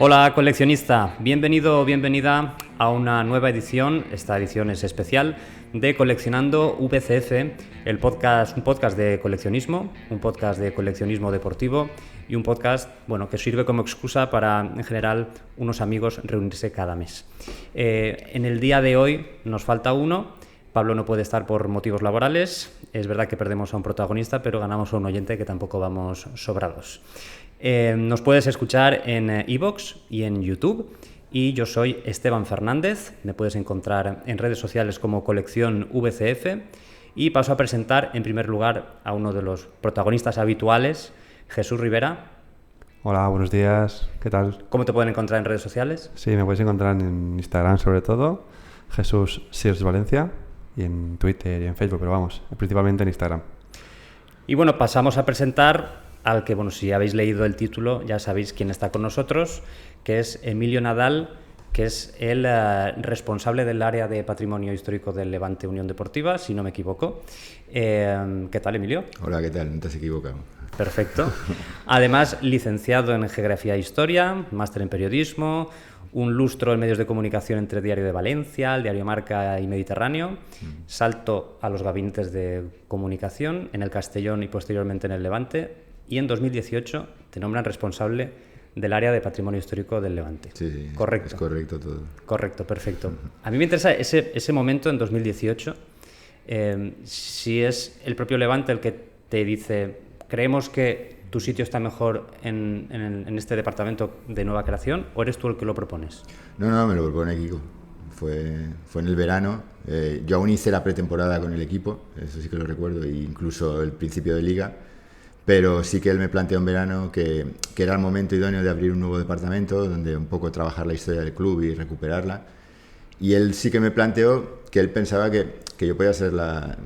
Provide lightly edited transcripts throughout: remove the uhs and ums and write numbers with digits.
Hola coleccionista, bienvenido o bienvenida a una nueva edición, esta edición es especial, de Coleccionando VCF, un podcast de coleccionismo deportivo y un podcast que sirve como excusa para, en general, unos amigos reunirse cada mes. En el día de hoy nos falta uno. Pablo no puede estar por motivos laborales. Es verdad que perdemos a un protagonista, pero ganamos a un oyente, que tampoco vamos sobrados. Nos puedes escuchar en iVoox y en YouTube. Y yo soy Esteban Fernández. Me puedes encontrar en redes sociales como Colección VCF. Y paso a presentar en primer lugar a uno de los protagonistas habituales, Jesús Rivera. Hola, buenos días. ¿Qué tal? ¿Cómo te pueden encontrar en redes sociales? Sí, me puedes encontrar en Instagram sobre todo, Jesús Sirs Valencia, y en Twitter y en Facebook, pero vamos, principalmente en Instagram. Y bueno, pasamos a presentar al que, si habéis leído el título ya sabéis quién está con nosotros, que es Emilio Nadal, que es el responsable del área de Patrimonio Histórico del Levante Unión Deportiva, si no me equivoco. ¿Qué tal, Emilio? Hola, ¿qué tal? No te has equivocado. Perfecto. Además, licenciado en Geografía e Historia, máster en Periodismo, un lustro en medios de comunicación entre Diario de Valencia, el Diario Marca y Mediterráneo, salto a los gabinetes de comunicación en el Castellón y posteriormente en el Levante, y en 2018 te nombran responsable del área de Patrimonio Histórico del Levante. Sí, correcto. Es correcto todo. Correcto, perfecto. A mí me interesa ese momento en 2018, si es el propio Levante el que te dice, creemos que tu sitio está mejor en este departamento de nueva creación, o eres tú el que lo propones. No, me lo propone Kiko. Fue en el verano. Yo aún hice la pretemporada con el equipo, eso sí que lo recuerdo, e incluso el principio de liga. Pero sí que él me planteó en verano que era el momento idóneo de abrir un nuevo departamento donde un poco trabajar la historia del club y recuperarla. Y él sí que me planteó que él pensaba que yo podía ser la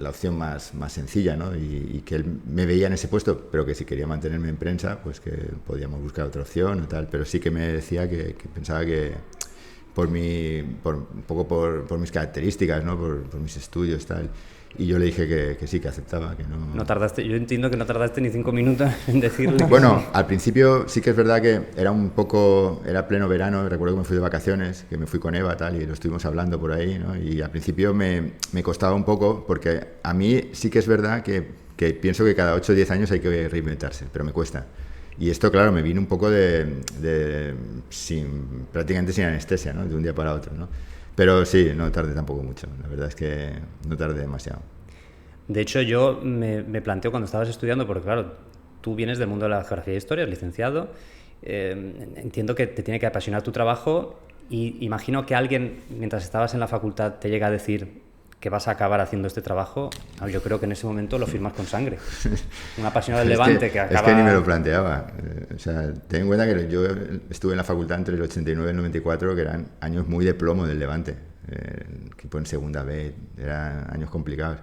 opción más sencilla, ¿no? Y que él me veía en ese puesto, pero que si quería mantenerme en prensa, pues que podíamos buscar otra opción o tal. Pero sí que me decía que pensaba que por mis características, ¿no? Por mis estudios, tal. Y yo le dije que sí, que aceptaba, que no... No tardaste, yo entiendo que no tardaste ni 5 minutos en decirle. Bueno, al principio sí que es verdad que era pleno verano. Recuerdo que me fui de vacaciones, que me fui con Eva, tal, y lo estuvimos hablando por ahí, ¿no? Y al principio me costaba un poco, porque a mí sí que es verdad que pienso que cada 8 o 10 años hay que reinventarse, pero me cuesta. Y esto, claro, me vino un poco prácticamente sin anestesia, ¿no? De un día para otro, ¿no? Pero sí, no tardé tampoco mucho. La verdad es que no tardé demasiado. De hecho, yo me planteo cuando estabas estudiando, porque claro, tú vienes del mundo de la geografía e historia, licenciado, entiendo que te tiene que apasionar tu trabajo, y imagino que alguien, mientras estabas en la facultad, te llega a decir que vas a acabar haciendo este trabajo. Yo creo que en ese momento lo firmas con sangre. Un apasionado del Levante que acaba... Es que ni me lo planteaba. Ten en cuenta que yo estuve en la facultad entre el 89 y el 94, que eran años muy de plomo del Levante. Equipo en segunda B, eran años complicados.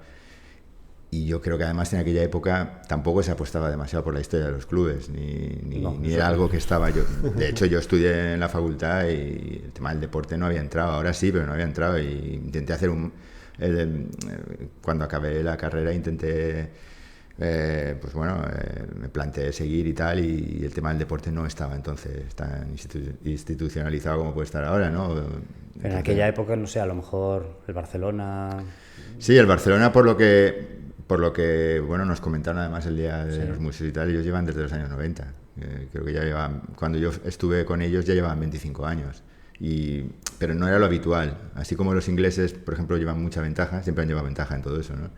Y yo creo que además en aquella época tampoco se apostaba demasiado por la historia de los clubes, ni era algo que estaba yo. De hecho, yo estudié en la facultad y el tema del deporte no había entrado. Ahora sí, pero no había entrado. Y intenté hacer cuando acabé la carrera intenté, me planteé seguir y tal, y el tema del deporte no estaba entonces tan institucionalizado como puede estar ahora, ¿no? Pero en aquella época, no sé, a lo mejor el Barcelona... Sí, el Barcelona, por lo que nos comentaron además el día de los museos y tal, ellos llevan desde los años 90. Creo que ya llevan, cuando yo estuve con ellos ya llevaban 25 años. Pero no era lo habitual. Así como los ingleses, por ejemplo, llevan mucha ventaja, siempre han llevado ventaja en todo eso, ¿no?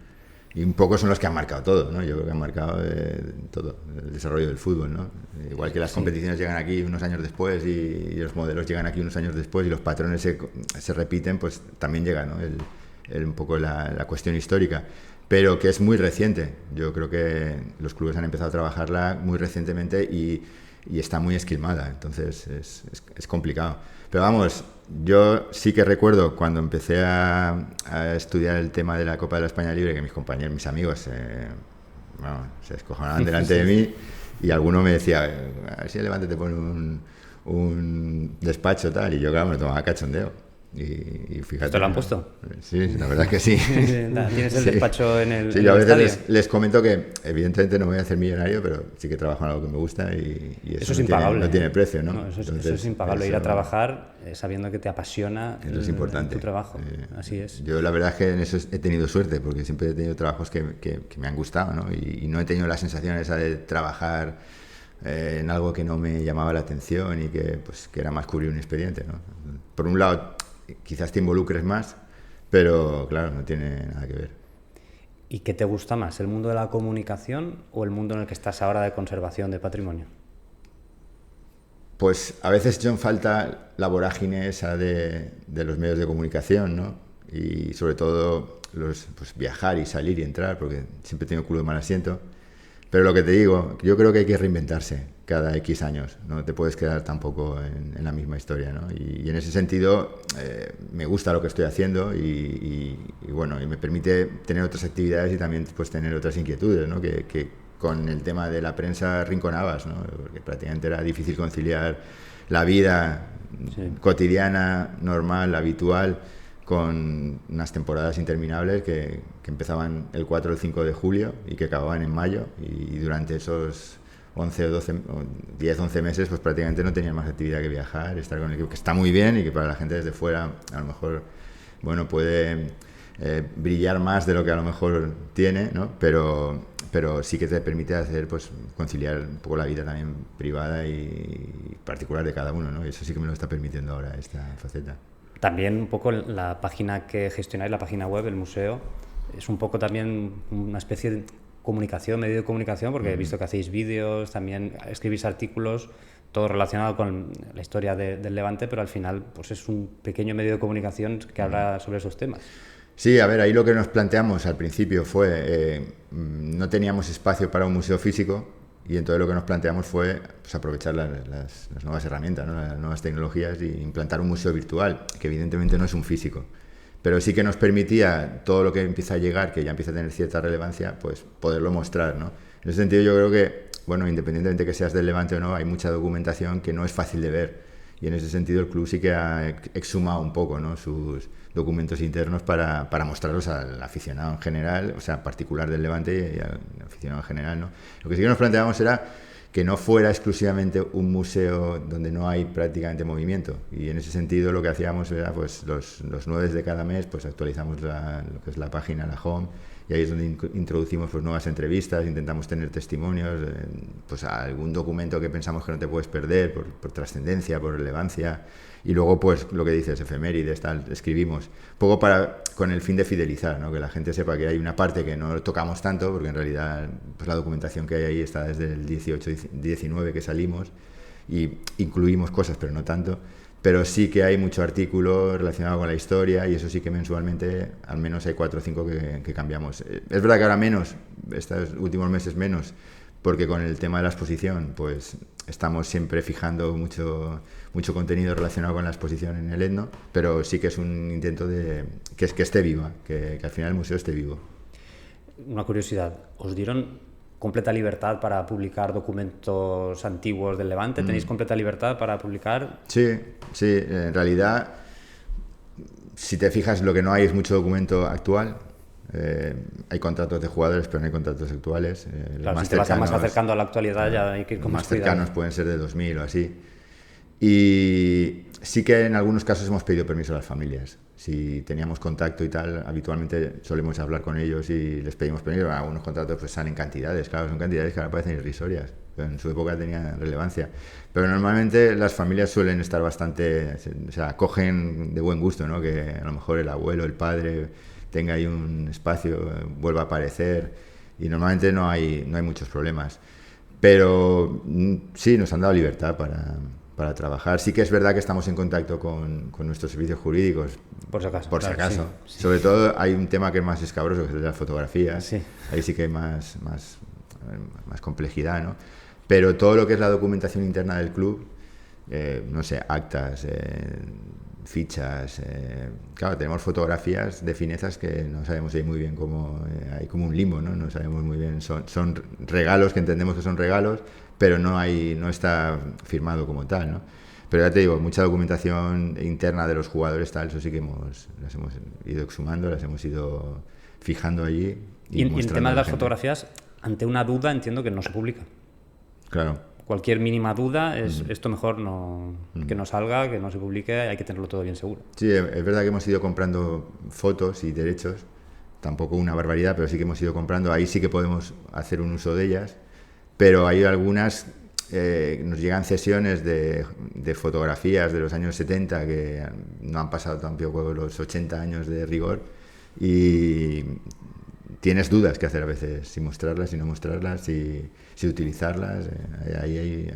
Y un poco son los que han marcado todo, ¿no? Yo creo que han marcado todo, el desarrollo del fútbol, ¿no? Igual que las competiciones llegan aquí unos años después y los modelos llegan aquí unos años después y los patrones se repiten, pues también llega, ¿no? Un poco la cuestión histórica, pero que es muy reciente. Yo creo que los clubes han empezado a trabajarla muy recientemente y está muy esquilmada, entonces es complicado. Pero vamos, yo sí que recuerdo cuando empecé a estudiar el tema de la Copa de la España Libre, que mis compañeros, mis amigos se descojonaban delante de mí, y alguno me decía, a ver si el Levante te pone un despacho tal, y yo claro me lo tomaba cachondeo. Y fíjate. ¿Esto lo han puesto? Sí, la verdad es que sí. ¿Tienes el despacho en el Sí, yo a veces les comento que evidentemente no voy a hacer millonario, pero sí que trabajo en algo que me gusta y eso es no impagable. No tiene precio, ¿no? Eso Entonces, es impagable, ir a trabajar sabiendo que te apasiona eso es importante. tu trabajo. Así es. Yo la verdad es que en eso he tenido suerte, porque siempre he tenido trabajos que me han gustado, ¿no? Y no he tenido la sensación esa de trabajar en algo que no me llamaba la atención y que era más cubrir un expediente, ¿no? Por un lado, quizás te involucres más, pero claro, no tiene nada que ver. ¿Y qué te gusta más, el mundo de la comunicación o el mundo en el que estás ahora de conservación de patrimonio? Pues a veces echo en falta la vorágine esa de los medios de comunicación, ¿no? Y sobre todo viajar y salir y entrar, porque siempre tengo culo de mal asiento. Pero lo que te digo, yo creo que hay que reinventarse cada X años, no te puedes quedar tampoco en la misma historia, ¿no? Y en ese sentido me gusta lo que estoy haciendo y bueno, y me permite tener otras actividades y también pues tener otras inquietudes, ¿no? Que con el tema de la prensa rinconabas, ¿no? Porque prácticamente era difícil conciliar la vida cotidiana, normal, habitual, con unas temporadas interminables que empezaban el 4 o el 5 de julio y que acababan en mayo, y durante esos 11 o 12, 10, 11 meses pues prácticamente no tenían más actividad que viajar, estar con el equipo, que está muy bien y que para la gente desde fuera a lo mejor puede brillar más de lo que a lo mejor tiene, ¿no? Pero sí que te permite hacer, pues, conciliar un poco la vida también privada y particular de cada uno, ¿no? Y eso sí que me lo está permitiendo ahora esta faceta. También un poco la página que gestionáis, la página web, el museo, es un poco también una especie de comunicación, medio de comunicación, porque he visto que hacéis vídeos, también escribís artículos, todo relacionado con la historia del Levante, pero al final pues es un pequeño medio de comunicación que habla sobre esos temas. Sí, a ver, ahí lo que nos planteamos al principio fue, no teníamos espacio para un museo físico, y entonces lo que nos planteamos fue pues, aprovechar las nuevas herramientas, ¿no? Las nuevas tecnologías, y implantar un museo virtual, que evidentemente no es un físico, pero sí que nos permitía todo lo que empieza a llegar, que ya empieza a tener cierta relevancia, pues poderlo mostrar, ¿no? En ese sentido yo creo que, bueno, independientemente que seas del Levante o no, hay mucha documentación que no es fácil de ver, y en ese sentido el club sí que ha exhumado un poco, ¿no? Sus documentos internos para mostrarlos al aficionado en general, o sea, particular del Levante y al aficionado en general, ¿no? Lo que sí que nos planteábamos era que no fuera exclusivamente un museo donde no hay prácticamente movimiento, y en ese sentido lo que hacíamos era pues los 9 de cada mes pues actualizamos lo que es la página, la home, y ahí es donde introducimos pues nuevas entrevistas, intentamos tener testimonios, pues algún documento que pensamos que no te puedes perder por trascendencia, por relevancia, y luego pues lo que dices, efemérides, tal, escribimos un poco con el fin de fidelizar, ¿no? Que la gente sepa que hay una parte que no tocamos tanto, porque en realidad pues la documentación que hay ahí está desde el 18-19 que salimos, y incluimos cosas pero no tanto, pero sí que hay mucho artículo relacionado con la historia, y eso sí que mensualmente al menos hay 4 o 5 que cambiamos. Es verdad que ahora menos, estos últimos meses menos, porque con el tema de la exposición pues estamos siempre fijando mucho contenido relacionado con la exposición en el Etno, pero sí que es un intento de que esté viva, que al final el museo esté vivo. Una curiosidad, ¿os dieron completa libertad para publicar documentos antiguos del Levante? ¿Tenéis completa libertad para publicar? Sí, en realidad, si te fijas, lo que no hay es mucho documento actual. Hay contratos de jugadores, pero no hay contratos actuales. Claro, si te vas más acercando a la actualidad, ya hay que ir con más cuidado. Más cercanos pueden ser de 2000 o así. Y sí que en algunos casos hemos pedido permiso a las familias. Si teníamos contacto y tal, habitualmente solemos hablar con ellos y les pedimos permiso. Algunos contratos pues salen cantidades, claro, son cantidades que ahora parecen irrisorias, pero en su época tenían relevancia. Pero normalmente las familias suelen estar bastante, o sea, acogen de buen gusto, ¿no? Que a lo mejor el abuelo, el padre tenga ahí un espacio, vuelva a aparecer, y normalmente no hay muchos problemas. Pero sí, nos han dado libertad para trabajar. Sí que es verdad que estamos en contacto con nuestros servicios jurídicos. Por si acaso. Por si claro, acaso. Sí. Sobre todo hay un tema que es más escabroso, que es el de la fotografía. Sí. Ahí sí que hay más complejidad, ¿no? Pero todo lo que es la documentación interna del club, no sé, actas, fichas, claro, tenemos fotografías de finezas que no sabemos ahí muy bien cómo, hay como un limbo, ¿no? No sabemos muy bien, son regalos que entendemos que son regalos, pero no está firmado como tal, ¿no? Pero ya te digo, mucha documentación interna de los jugadores, tal, eso sí que las hemos ido exhumando, las hemos ido fijando allí. Y el tema de las fotografías, ante una duda entiendo que no se publica. Claro. Cualquier mínima duda, esto mejor que no salga, que no se publique, hay que tenerlo todo bien seguro. Sí, es verdad que hemos ido comprando fotos y derechos, tampoco una barbaridad, pero sí que hemos ido comprando, ahí sí que podemos hacer un uso de ellas, pero hay algunas, nos llegan cesiones de fotografías de los años 70 que no han pasado tampoco los 80 años de rigor y tienes dudas que hacer a veces, si mostrarlas, si no mostrarlas, si utilizarlas.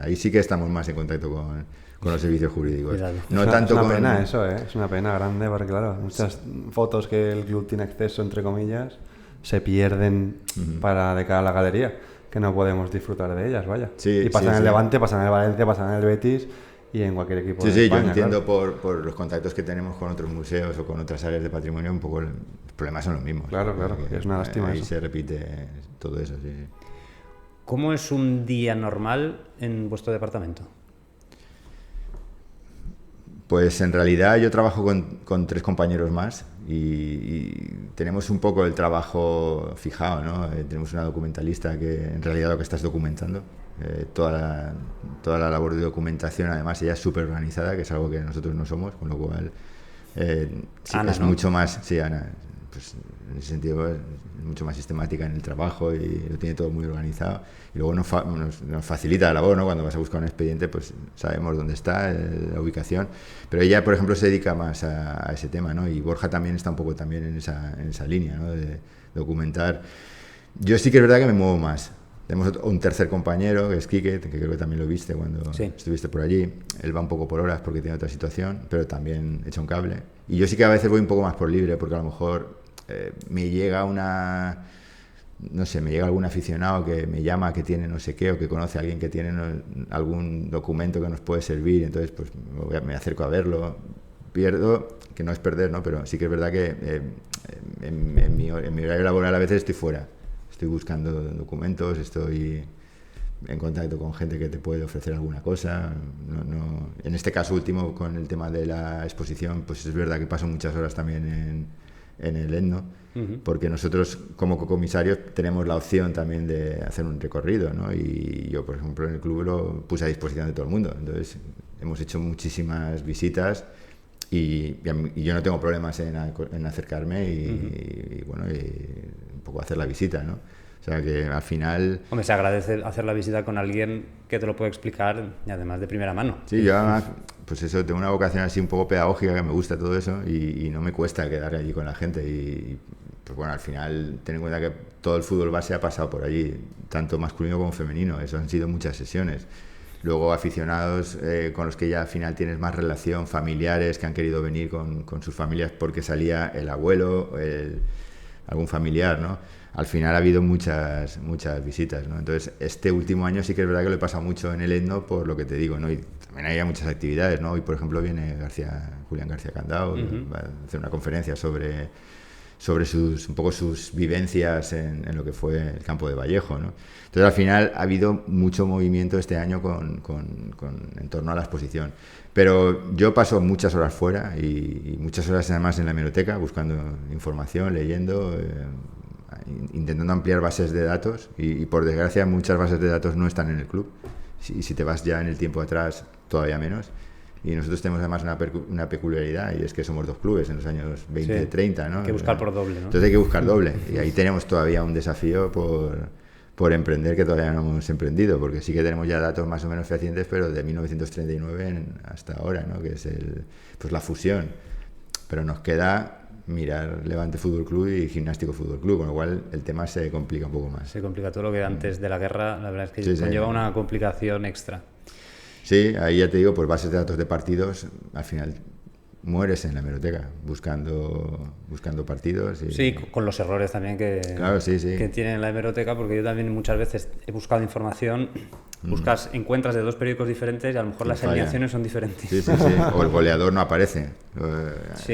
Ahí sí que estamos más en contacto con los servicios jurídicos. No tanto es una pena eso, es una pena grande, porque claro, muchas fotos que el club tiene acceso, entre comillas, se pierden de cara a la galería, que no podemos disfrutar de ellas, vaya. Sí, y pasan en el Levante, pasan en el Valencia, pasan en el Betis y en cualquier equipo de España. Yo entiendo claro. por los contactos que tenemos con otros museos o con otras áreas de patrimonio, un poco los problemas son los mismos. Claro, es una lástima ahí eso. se repite todo eso, sí. ¿Cómo es un día normal en vuestro departamento? Pues en realidad yo trabajo con 3 compañeros más y tenemos un poco el trabajo fijado, ¿no? Tenemos una documentalista que en realidad lo que está es documentando. Toda la labor de documentación, además ella es súper organizada, que es algo que nosotros no somos, con lo cual Ana, es ¿no? mucho más, sí, Ana, pues en ese sentido es mucho más sistemática en el trabajo y lo tiene todo muy organizado y luego nos facilita la labor, ¿no? Cuando vas a buscar un expediente pues sabemos dónde está, la ubicación, pero ella por ejemplo se dedica más a ese tema, ¿no? Y Borja también está un poco también en esa línea, ¿no? De documentar. Yo sí que es verdad que me muevo más. Tenemos un tercer compañero, que es Quique, que creo que también lo viste cuando estuviste por allí. Él va un poco por horas porque tiene otra situación, pero también echa un cable. Y yo sí que a veces voy un poco más por libre, porque a lo mejor me llega me llega algún aficionado que me llama, que tiene no sé qué, o que conoce a alguien que tiene algún documento que nos puede servir, entonces pues me acerco a verlo. Pierdo, que no es perder, ¿no? Pero sí que es verdad que en mi horario laboral a veces estoy fuera. Estoy buscando documentos, estoy en contacto con gente que te puede ofrecer alguna cosa. En este caso último, con el tema de la exposición, pues es verdad que paso muchas horas también en el Etno, porque nosotros como comisarios tenemos la opción también de hacer un recorrido, ¿no? Y yo, por ejemplo, en el club lo puse a disposición de todo el mundo. Entonces, hemos hecho muchísimas visitas y yo no tengo problemas en acercarme y un poco hacer la visita, ¿no? O sea que al final... Hombre, se agradece hacer la visita con alguien que te lo puede explicar y además de primera mano. Sí, yo además, pues eso, tengo una vocación así un poco pedagógica, que me gusta todo eso y no me cuesta quedar allí con la gente y pues bueno, al final ten en cuenta que todo el fútbol base ha pasado por allí, tanto masculino como femenino, eso han sido muchas sesiones. Luego aficionados con los que ya al final tienes más relación, familiares que han querido venir con sus familias porque salía el abuelo, algún familiar, ¿no? Al final ha habido muchas visitas, ¿no? Entonces, este último año sí que es verdad que lo he pasado mucho en el Etno por lo que te digo, ¿no? Y también hay muchas actividades, ¿no? Hoy, por ejemplo, viene Julián García Candao, va a hacer una conferencia sobre un poco sus vivencias en lo que fue el campo de Vallejo, ¿no? Entonces, al final ha habido mucho movimiento este año en torno a la exposición. Pero yo paso muchas horas fuera y muchas horas además en la hemeroteca, buscando información, leyendo, intentando ampliar bases de datos y por desgracia muchas bases de datos no están en el club. Si te vas ya en el tiempo atrás, todavía menos. Y nosotros tenemos además una peculiaridad, y es que somos 2 clubes en los años 20 y 30, ¿no? Hay que buscar por doble, ¿no? Entonces hay que buscar doble. Y ahí tenemos todavía un desafío por emprender que todavía no hemos emprendido, porque sí que tenemos ya datos más o menos fehacientes, pero de 1939 hasta ahora, ¿no? Que es pues la fusión. Pero nos queda mirar Levante Fútbol Club y Gimnástico Fútbol Club, con lo cual el tema se complica un poco más. Se complica todo lo que antes de la guerra, la verdad es que conlleva una complicación extra. Sí, ahí ya te digo, pues bases de datos de partidos, al final mueres en la hemeroteca buscando partidos. Sí, con los errores también que tiene la hemeroteca, porque yo también muchas veces he buscado información, encuentras de 2 periódicos diferentes y a lo mejor las alineaciones son diferentes. Sí. O el goleador no aparece.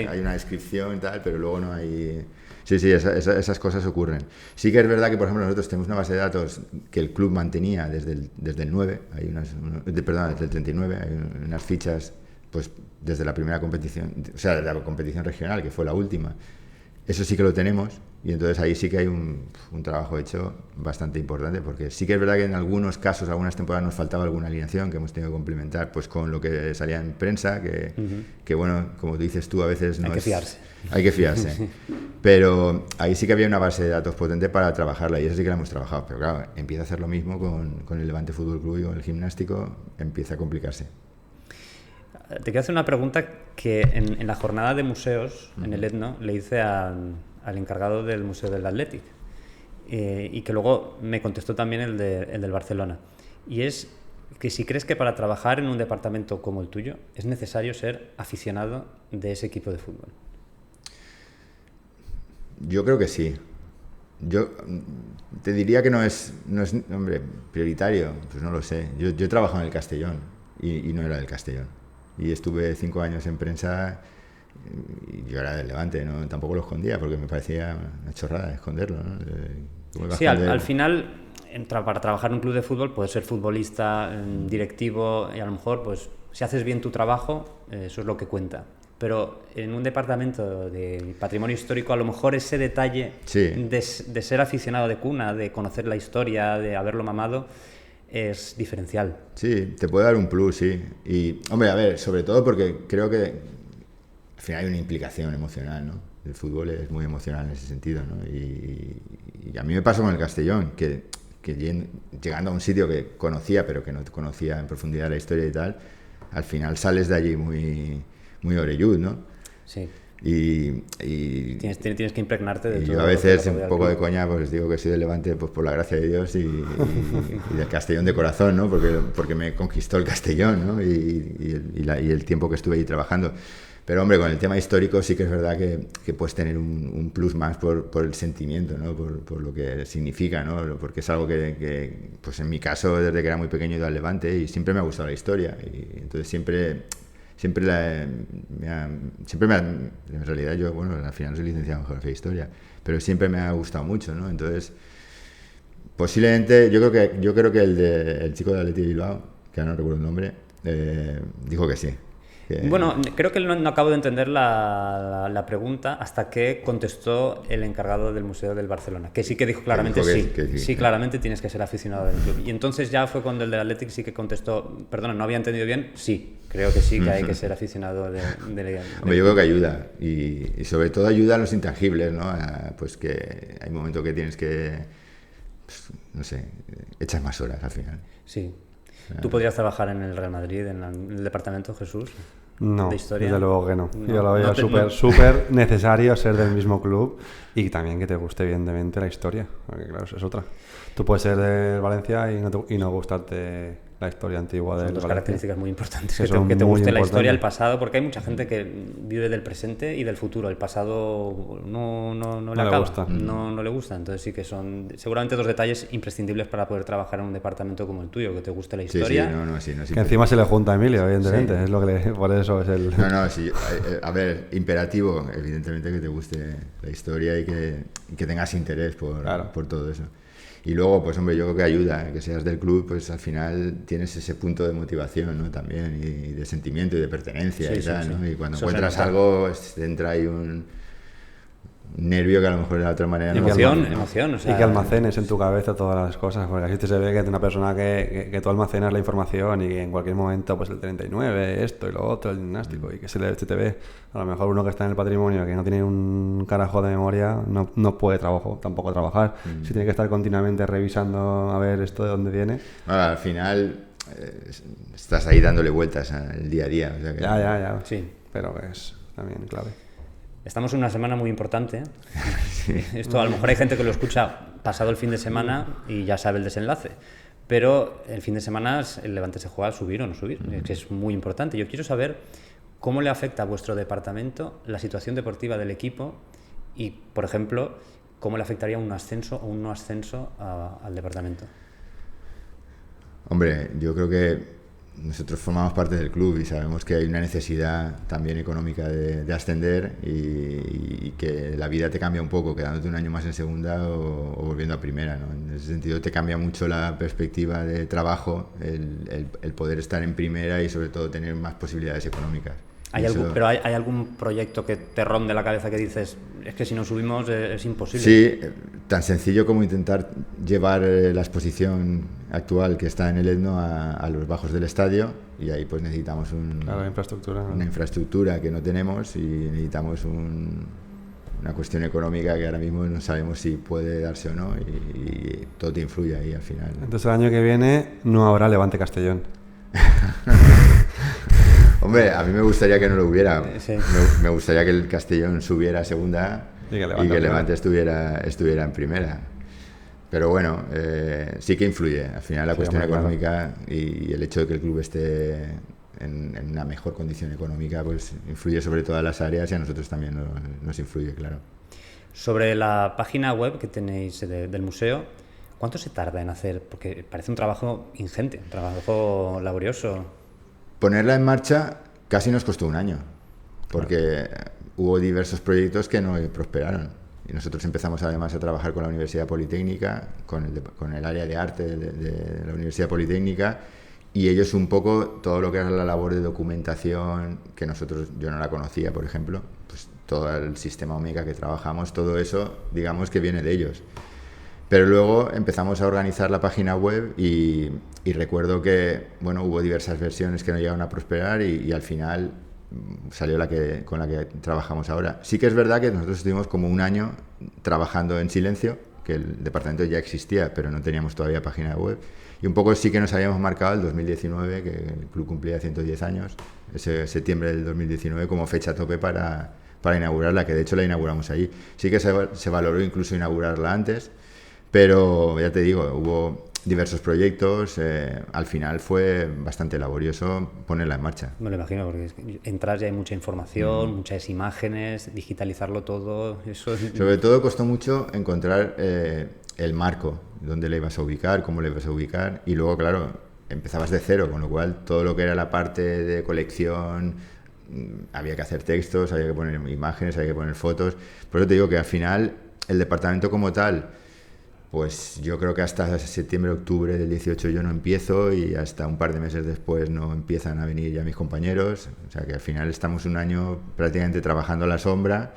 Hay una descripción y tal, pero luego no hay... Sí, esas cosas ocurren. Sí que es verdad que, por ejemplo, nosotros tenemos una base de datos que el club mantenía desde el 9, perdón, desde el 39, hay unas fichas pues desde la primera competición, o sea, de la competición regional, que fue la última. Eso sí que lo tenemos, y entonces ahí sí que hay un trabajo hecho bastante importante, porque sí que es verdad que en algunos casos, algunas temporadas nos faltaba alguna alineación que hemos tenido que complementar pues con lo que salía en prensa, que bueno, como dices tú, a veces no hay que fiarse. Hay que fiarse. Pero ahí sí que había una base de datos potente para trabajarla, y eso sí que la hemos trabajado. Pero claro, empieza a hacer lo mismo con el Levante Fútbol Club y con el Gimnástico, empieza a complicarse. Te quiero hacer una pregunta que en la jornada de museos, en el Etno, le hice al encargado del Museo del Athletic, y que luego me contestó también el del Barcelona. Y es que si crees que para trabajar en un departamento como el tuyo es necesario ser aficionado de ese equipo de fútbol. Yo creo que sí. Yo te diría que no es hombre, prioritario, pues no lo sé. Yo he trabajado en el Castellón y no era del Castellón. Y estuve 5 años en prensa y yo era del Levante, ¿no? Tampoco lo escondía porque me parecía una chorrada esconderlo, ¿no? Sí, al final, para trabajar en un club de fútbol puedes ser futbolista, directivo, y a lo mejor, pues, si haces bien tu trabajo, eso es lo que cuenta. Pero en un departamento de patrimonio histórico, a lo mejor ese detalle de ser aficionado de cuna, de conocer la historia, de haberlo mamado, es diferencial. Sí, te puede dar un plus, sí. Y, hombre, a ver, sobre todo porque creo que al final hay una implicación emocional, ¿no? El fútbol es muy emocional en ese sentido, ¿no? Y a mí me pasó con el Castellón, que llegando a un sitio que conocía, pero que no conocía en profundidad la historia y tal, al final sales de allí muy orelludo, ¿no? Sí. Y tienes que impregnarte de todo. Yo a veces, un poco de coña, pues digo que soy del Levante pues por la gracia de Dios y del Castellón de corazón, ¿no? Porque me conquistó el Castellón, ¿no? Y el tiempo que estuve ahí trabajando. Pero, hombre, con el tema histórico sí que es verdad que puedes tener un plus más por el sentimiento, ¿no? Por lo que significa, ¿no? Porque es algo que, pues en mi caso, desde que era muy pequeño he ido al Levante y siempre me ha gustado la historia. Y entonces siempre en realidad yo, bueno, al final soy licenciado en Geografía e Historia, pero siempre me ha gustado mucho, ¿no? Entonces, posiblemente, yo creo que el chico de Athletic Bilbao, que ahora no recuerdo el nombre, dijo que sí. Bueno, creo que no acabo de entender la pregunta hasta que contestó el encargado del Museo del Barcelona, que sí que dijo claramente sí, claramente tienes que ser aficionado del club. Y entonces ya fue cuando el del Athletic sí que contestó, perdona, no había entendido bien, sí, creo que sí, que hay que ser aficionado del Hombre, yo creo que ayuda, y sobre todo ayuda a los intangibles, ¿no? Pues que hay momentos que tienes que, pues, no sé, echas más horas al final. Sí. ¿Tú podrías trabajar en el Real Madrid, en el departamento, Jesús? No, de historia. Desde luego que no. Yo lo veo súper necesario ser del mismo club y también que te guste evidentemente la historia, porque claro, eso es otra. Tú puedes ser de Valencia y no gustarte la historia antigua del Son dos Valencia. Características muy importantes, que te guste la historia, el pasado, porque hay mucha gente que vive del presente y del futuro. El pasado no le gusta. No le gusta. Entonces sí que son seguramente dos detalles imprescindibles para poder trabajar en un departamento como el tuyo, que te guste la historia. Que encima se le junta a Emilio, evidentemente. Sí. Es lo que por eso es el... Sí. A ver, imperativo, evidentemente que te guste la historia y que tengas interés por todo eso. Y luego, pues hombre, yo creo que ayuda, que seas del club, pues al final tienes ese punto de motivación, ¿no? También, y de sentimiento y de pertenencia ¿no? Y cuando encuentras algo, pues, entra ahí un nervio que a lo mejor de la otra manera emoción, o sea, y que almacenes en tu cabeza todas las cosas, porque así se ve que es una persona que tú almacenas la información y que en cualquier momento, pues el 39, esto y lo otro, el gimnástico, y que se te ve. A lo mejor uno que está en el patrimonio, que no tiene un carajo de memoria, no puede tampoco trabajar. Si tiene que estar continuamente revisando a ver esto de dónde viene. Al final estás ahí dándole vueltas al día a día. O sea que... Ya. Sí. Pero es también clave. Estamos en una semana muy importante. Sí. Esto a lo mejor hay gente que lo escucha pasado el fin de semana y ya sabe el desenlace. Pero el fin de semana el Levante se juega a subir o no subir, que es muy importante. Yo quiero saber cómo le afecta a vuestro departamento la situación deportiva del equipo y, por ejemplo, cómo le afectaría un ascenso o un no ascenso al departamento. Hombre, yo creo que nosotros formamos parte del club y sabemos que hay una necesidad también económica de ascender y que la vida te cambia un poco quedándote un año más en segunda o volviendo a primera, ¿no? En ese sentido te cambia mucho la perspectiva de trabajo, el poder estar en primera y sobre todo tener más posibilidades económicas. ¿Pero hay algún proyecto que te ronde la cabeza que dices, es que si no subimos es imposible? Sí, tan sencillo como intentar llevar la exposición actual que está en el Etno a los bajos del estadio, y ahí pues necesitamos una infraestructura que no tenemos y necesitamos una cuestión económica que ahora mismo no sabemos si puede darse o no, y todo te influye ahí al final. Entonces el año que viene no habrá Levante Castellón. Hombre, a mí me gustaría que no lo hubiera. Sí. Me gustaría que el Castellón subiera a segunda y que Levante estuviera en primera. Pero bueno, sí que influye. Al final la cuestión económica y el hecho de que el club esté en una mejor condición económica, pues influye sobre todas las áreas y a nosotros también nos influye, claro. Sobre la página web que tenéis del museo, ¿cuánto se tarda en hacer? Porque parece un trabajo ingente, un trabajo laborioso. Ponerla en marcha casi nos costó un año, porque hubo diversos proyectos que no prosperaron. Y nosotros empezamos además a trabajar con la Universidad Politécnica, con el área de arte de la Universidad Politécnica, y ellos un poco todo lo que era la labor de documentación, que yo no la conocía, por ejemplo, pues todo el sistema Omega que trabajamos, todo eso, digamos que viene de ellos. Pero luego empezamos a organizar la página web y recuerdo que hubo diversas versiones que no llegaron a prosperar y al final salió con la que trabajamos ahora. Sí que es verdad que nosotros estuvimos como un año trabajando en silencio, que el departamento ya existía, pero no teníamos todavía página web. Y un poco sí que nos habíamos marcado el 2019, que el club cumplía 110 años, ese septiembre del 2019, como fecha tope para inaugurarla, que de hecho la inauguramos allí. Sí que se valoró incluso inaugurarla antes, pero ya te digo, hubo diversos proyectos, al final fue bastante laborioso ponerla en marcha. Me lo imagino, porque entras y hay mucha información, muchas imágenes, digitalizarlo todo, eso... Sobre todo costó mucho encontrar el marco, dónde le ibas a ubicar, cómo le ibas a ubicar, y luego, claro, empezabas de cero, con lo cual todo lo que era la parte de colección, había que hacer textos, había que poner imágenes, había que poner fotos. Por eso te digo que al final el departamento como tal, pues yo creo que hasta septiembre, octubre del 18 yo no empiezo y hasta un par de meses después no empiezan a venir ya mis compañeros. O sea que al final estamos un año prácticamente trabajando a la sombra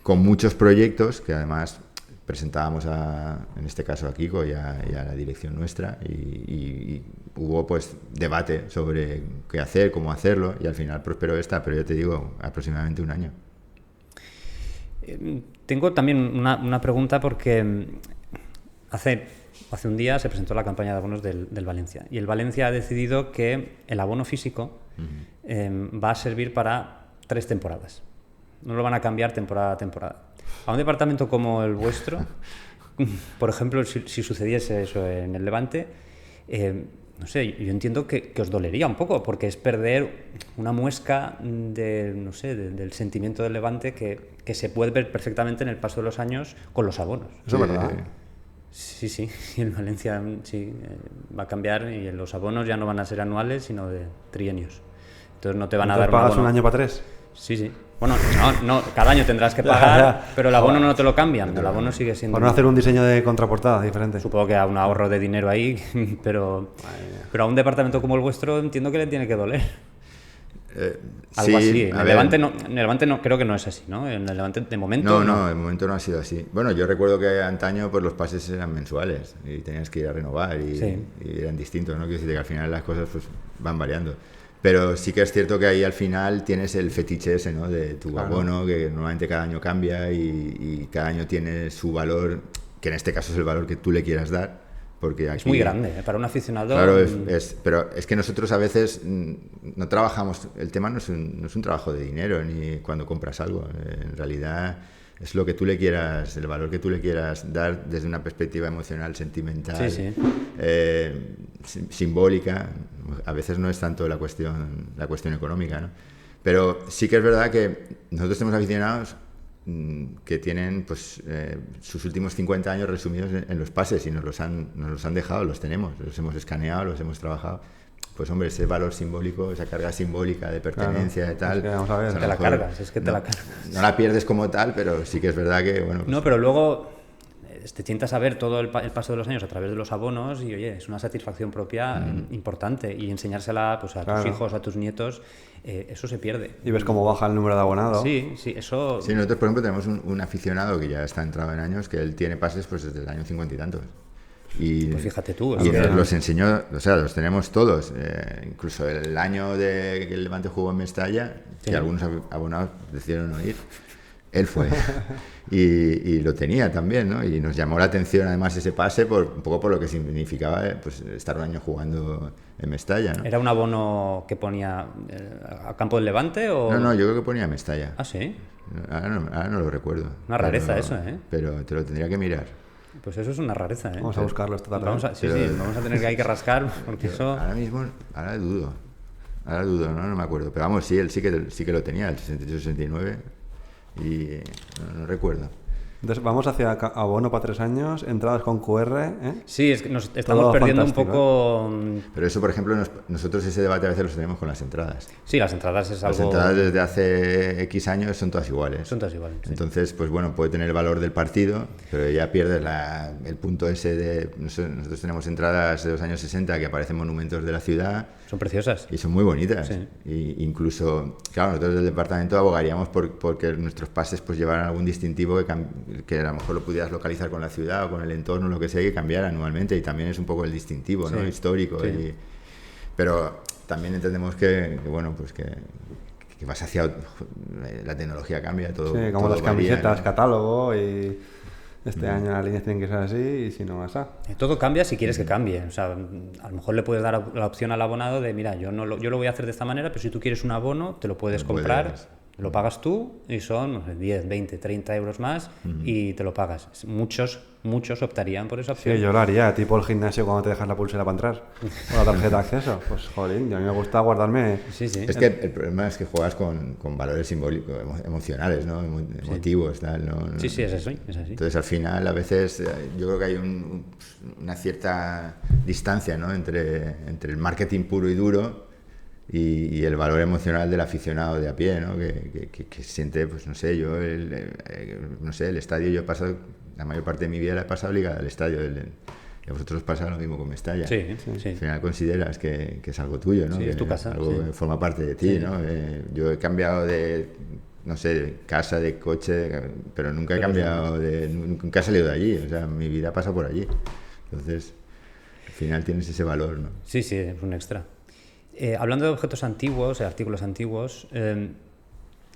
con muchos proyectos que además presentábamos en este caso a Kiko y a la dirección nuestra y hubo pues debate sobre qué hacer, cómo hacerlo y al final prosperó esta, pero ya te digo, aproximadamente un año. Tengo también una pregunta porque... Hace un día se presentó la campaña de abonos del Valencia y el Valencia ha decidido que el abono físico va a servir para 3 temporadas. No lo van a cambiar temporada a temporada. A un departamento como el vuestro, por ejemplo, si sucediese eso en el Levante, no sé, yo entiendo que os dolería un poco, porque es perder una muesca del sentimiento del Levante que se puede ver perfectamente en el paso de los años con los abonos. Eso es verdad. Sí, el Valencia va a cambiar y los abonos ya no van a ser anuales, sino de trienios. Entonces no te van a dar un abono. ¿Pagas un año para 3? Sí. Bueno, no, cada año tendrás que pagar, pero el abono no te lo cambian, el abono sigue siendo... Por no hacer un diseño de contraportada diferente. Supongo que hay un ahorro de dinero ahí, pero a un departamento como el vuestro entiendo que le tiene que doler. Algo así. En el Levante no, creo que no es así, ¿no? En el Levante de momento no, de momento no ha sido así. Bueno, yo recuerdo que antaño pues los pases eran mensuales y tenías que ir a renovar y eran distintos, ¿no? Quiero decir que al final las cosas pues van variando. Pero sí que es cierto que ahí al final tienes el fetiche ese, ¿no? De tu abono, que normalmente cada año cambia y cada año tiene su valor, que en este caso es el valor que tú le quieras dar. Porque aquí, es muy grande, para un aficionado. Claro, pero es que nosotros a veces no trabajamos, el tema no es un trabajo de dinero ni cuando compras algo, en realidad es lo que tú le quieras, el valor que tú le quieras dar desde una perspectiva emocional, sentimental, simbólica. A veces no es tanto la cuestión económica, ¿no? Pero sí que es verdad que nosotros tenemos aficionados que tienen pues sus últimos 50 años resumidos en los pases y nos los han dejado, los tenemos, los hemos escaneado, los hemos trabajado pues hombre, ese valor simbólico, esa carga simbólica de pertenencia, claro, y tal. es que vamos a ver. Te la cargas, es que te la cargas. No la pierdes como tal, pero sí que es verdad que, bueno... No, pero luego te sientas a ver todo el paso de los años a través de los abonos y, oye, es una satisfacción propia importante, y enseñársela pues a tus hijos, a tus nietos, eso se pierde. Y ves cómo baja el número de abonados. Sí, eso... Sí, nosotros, por ejemplo, tenemos un aficionado que ya está entrado en años, que él tiene pases pues desde el año 50 y tantos. Y, pues fíjate tú. y los enseñó, o sea, los tenemos todos. Incluso el año de que el Levante jugó en Mestalla, que algunos abonados decidieron no ir, él fue. y lo tenía también, ¿no? Y nos llamó la atención además ese pase un poco por lo que significaba pues estar un año jugando en Mestalla, ¿no? ¿Era un abono que ponía a campo del Levante o...? No, yo creo que ponía Mestalla. Ah, ¿sí? Ahora no lo recuerdo. Una rareza eso, ¿eh? Pero te lo tendría que mirar. Pues eso es una rareza, ¿eh? Vamos a buscarlo esta tarde. Vamos a tener que, hay que rascar, porque eso... Ahora mismo, ahora dudo, no me acuerdo. Pero vamos, sí, él sí que lo tenía, el 68-69, y no recuerdo. Entonces vamos hacia abono para 3 años, entradas con QR, ¿eh? Sí, es que nos estamos perdiendo un poco... Pero eso, por ejemplo, nosotros ese debate a veces lo tenemos con las entradas. Sí, las entradas es algo... Las entradas desde hace X años son todas iguales. Son todas iguales, sí. Entonces, pues bueno, puede tener el valor del partido, pero ya pierdes el punto ese de... Nosotros tenemos entradas de los años 60 que aparecen monumentos de la ciudad. Son preciosas. Y son muy bonitas. Sí. Y incluso, claro, nosotros del departamento abogaríamos porque nuestros pases pues llevaran algún distintivo que a lo mejor lo pudieras localizar con la ciudad o con el entorno, lo que sea, y que cambiara anualmente, y también es un poco el distintivo, ¿no? Histórico. Sí. Pero también entendemos que bueno, pues que vas hacia... La tecnología cambia, todo. Sí, como todo las camisetas, varía, ¿no? catálogo, y este año las líneas tienen que ser así, y si no vas a... Todo cambia si quieres que cambie. O sea, a lo mejor le puedes dar la opción al abonado de, mira, yo lo voy a hacer de esta manera, pero si tú quieres un abono, te lo puedes comprar. Lo pagas tú y son, no sé, 10, 20, 30 euros más y te lo pagas. Muchos optarían por esa opción. Sí, yo lo haría, tipo el gimnasio cuando te dejas la pulsera para entrar, o la tarjeta de acceso. Pues, jolín, a mí me gusta guardarme... Sí. Es que el problema es que juegas con valores simbólicos, emocionales, ¿no? Emotivos, tal, ¿no? Sí, es así. Entonces, al final, a veces, yo creo que hay una cierta distancia, ¿no? entre el marketing puro y duro y el valor emocional del aficionado de a pie, ¿no? Que siente, pues no sé, yo el estadio, yo he pasado, la mayor parte de mi vida la he pasado ligada al estadio, y a vosotros pasa lo mismo con Mestalla. Sí. Al final consideras que es algo tuyo, ¿no? Sí, es tu casa. Algo que forma parte de ti, ¿no? Yo he cambiado de, no sé, de casa, de coche, pero nunca he cambiado nunca he salido de allí, o sea, mi vida pasa por allí. Entonces, al final tienes ese valor, ¿no? Sí, es un extra. Hablando de objetos antiguos, artículos antiguos,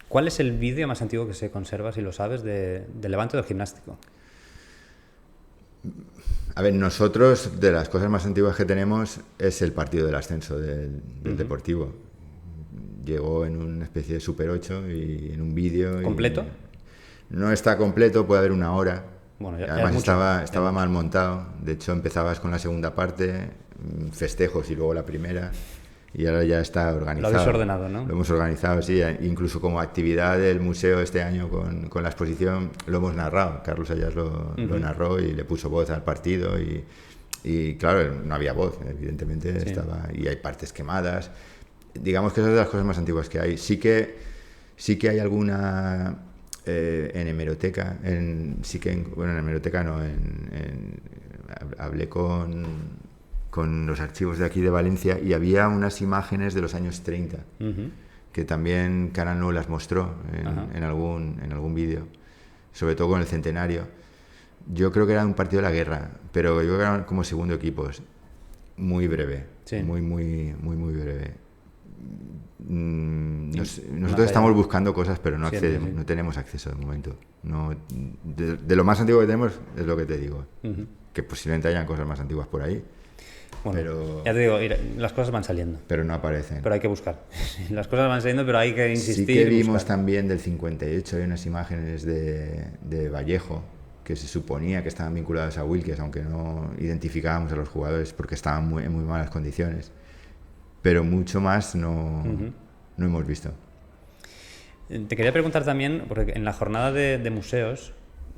¿cuál es el vídeo más antiguo que se conserva, si lo sabes, del Levante del Gimnástico? A ver, nosotros, de las cosas más antiguas que tenemos, es el partido del ascenso del Deportivo. Llegó en una especie de Super 8 y en un vídeo. ¿Completo? No está completo, puede haber una hora. Bueno, además estaba mal montado. De hecho, empezabas con la segunda parte, festejos y luego la primera. Y ahora ya está organizado. Lo habéis ordenado, ¿no? Lo hemos organizado, sí. Incluso como actividad del museo este año con la exposición lo hemos narrado. Carlos Ayas lo narró y le puso voz al partido. Y claro, no había voz, evidentemente. Sí. Y hay partes quemadas. Digamos que esas son de las cosas más antiguas que hay. Sí que hay alguna en hemeroteca. En hemeroteca no. Hablé con los archivos de aquí de Valencia y había unas imágenes de los años 30 que también Canal 9 las mostró en algún vídeo, sobre todo con el centenario. Yo creo que era un partido de la guerra, pero yo creo que eran como segundo equipos, muy breve, muy breve. Nosotros estamos buscando cosas, pero no accedemos, no tenemos acceso de momento. No, de lo más antiguo que tenemos es lo que te digo, que posiblemente hayan cosas más antiguas por ahí. Bueno, pero, ya te digo, las cosas van saliendo. Pero no aparecen. Pero hay que buscar. Las cosas van saliendo, pero hay que insistir. Sí que vimos también del 58, hay unas imágenes de Vallejo que se suponía que estaban vinculadas a Wilkes, aunque no identificábamos a los jugadores porque estaban en muy malas condiciones. Pero mucho más no hemos visto. Te quería preguntar también, porque en la jornada de museos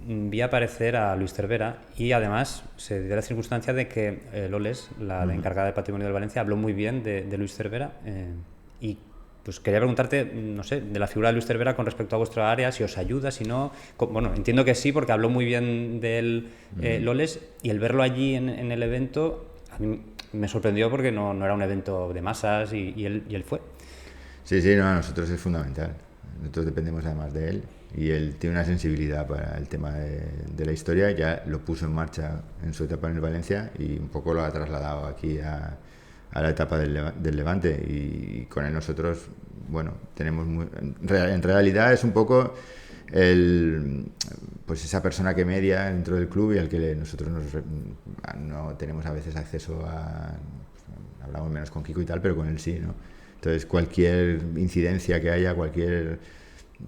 vi aparecer a Luis Cervera y además se dio la circunstancia de que Loles, la encargada de Patrimonio del Valencia, habló muy bien de Luis Cervera y pues quería preguntarte, no sé, de la figura de Luis Cervera con respecto a vuestra área, si os ayuda, si no. Bueno, entiendo que sí, porque habló muy bien de él Loles, y el verlo allí en el evento a mí me sorprendió porque no era un evento de masas y él fue. Sí, no, a nosotros es fundamental. Nosotros dependemos además de él y él tiene una sensibilidad para el tema de la historia. Ya lo puso en marcha en su etapa en el Valencia y un poco lo ha trasladado aquí a la etapa del Levante, y con él nosotros, bueno, tenemos en realidad es un poco pues esa persona que media dentro del club y al que nosotros no tenemos a veces acceso a, hablamos menos con Kiko y tal, pero con él sí, ¿no? Entonces cualquier incidencia que haya, cualquier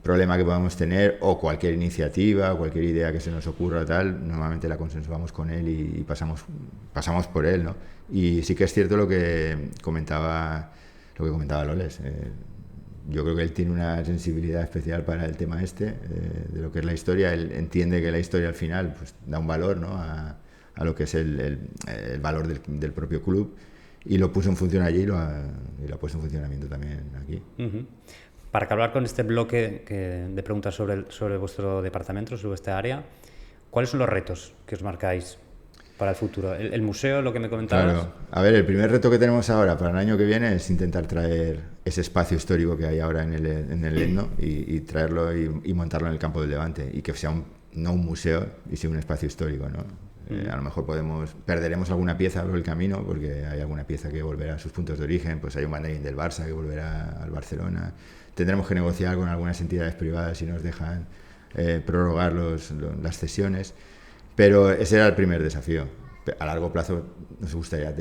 problema que podamos tener o cualquier iniciativa, cualquier idea que se nos ocurra tal, normalmente la consensuamos con él y pasamos por él, ¿no? Y sí que es cierto lo que comentaba Loles. Yo creo que él tiene una sensibilidad especial para el tema de lo que es la historia. Él entiende que la historia al final pues da un valor, ¿no? a lo que es el valor del propio club, y lo puso en función allí y lo ha puesto en funcionamiento también aquí. Uh-huh. Para acabar con este bloque de preguntas sobre vuestro departamento, sobre esta área, ¿cuáles son los retos que os marcáis para el futuro? El museo, lo que me comentabas. Claro. A ver, el primer reto que tenemos ahora para el año que viene es intentar traer ese espacio histórico que hay ahora en el Etno y traerlo y montarlo en el campo del Levante, y que sea no un museo y sea un espacio histórico, ¿no? A lo mejor perderemos alguna pieza por el camino, porque hay alguna pieza que volverá a sus puntos de origen, pues hay un banderín del Barça que volverá al Barcelona. Tendremos que negociar con algunas entidades privadas si nos dejan prorrogar las cesiones, pero ese era el primer desafío. A largo plazo nos gustaría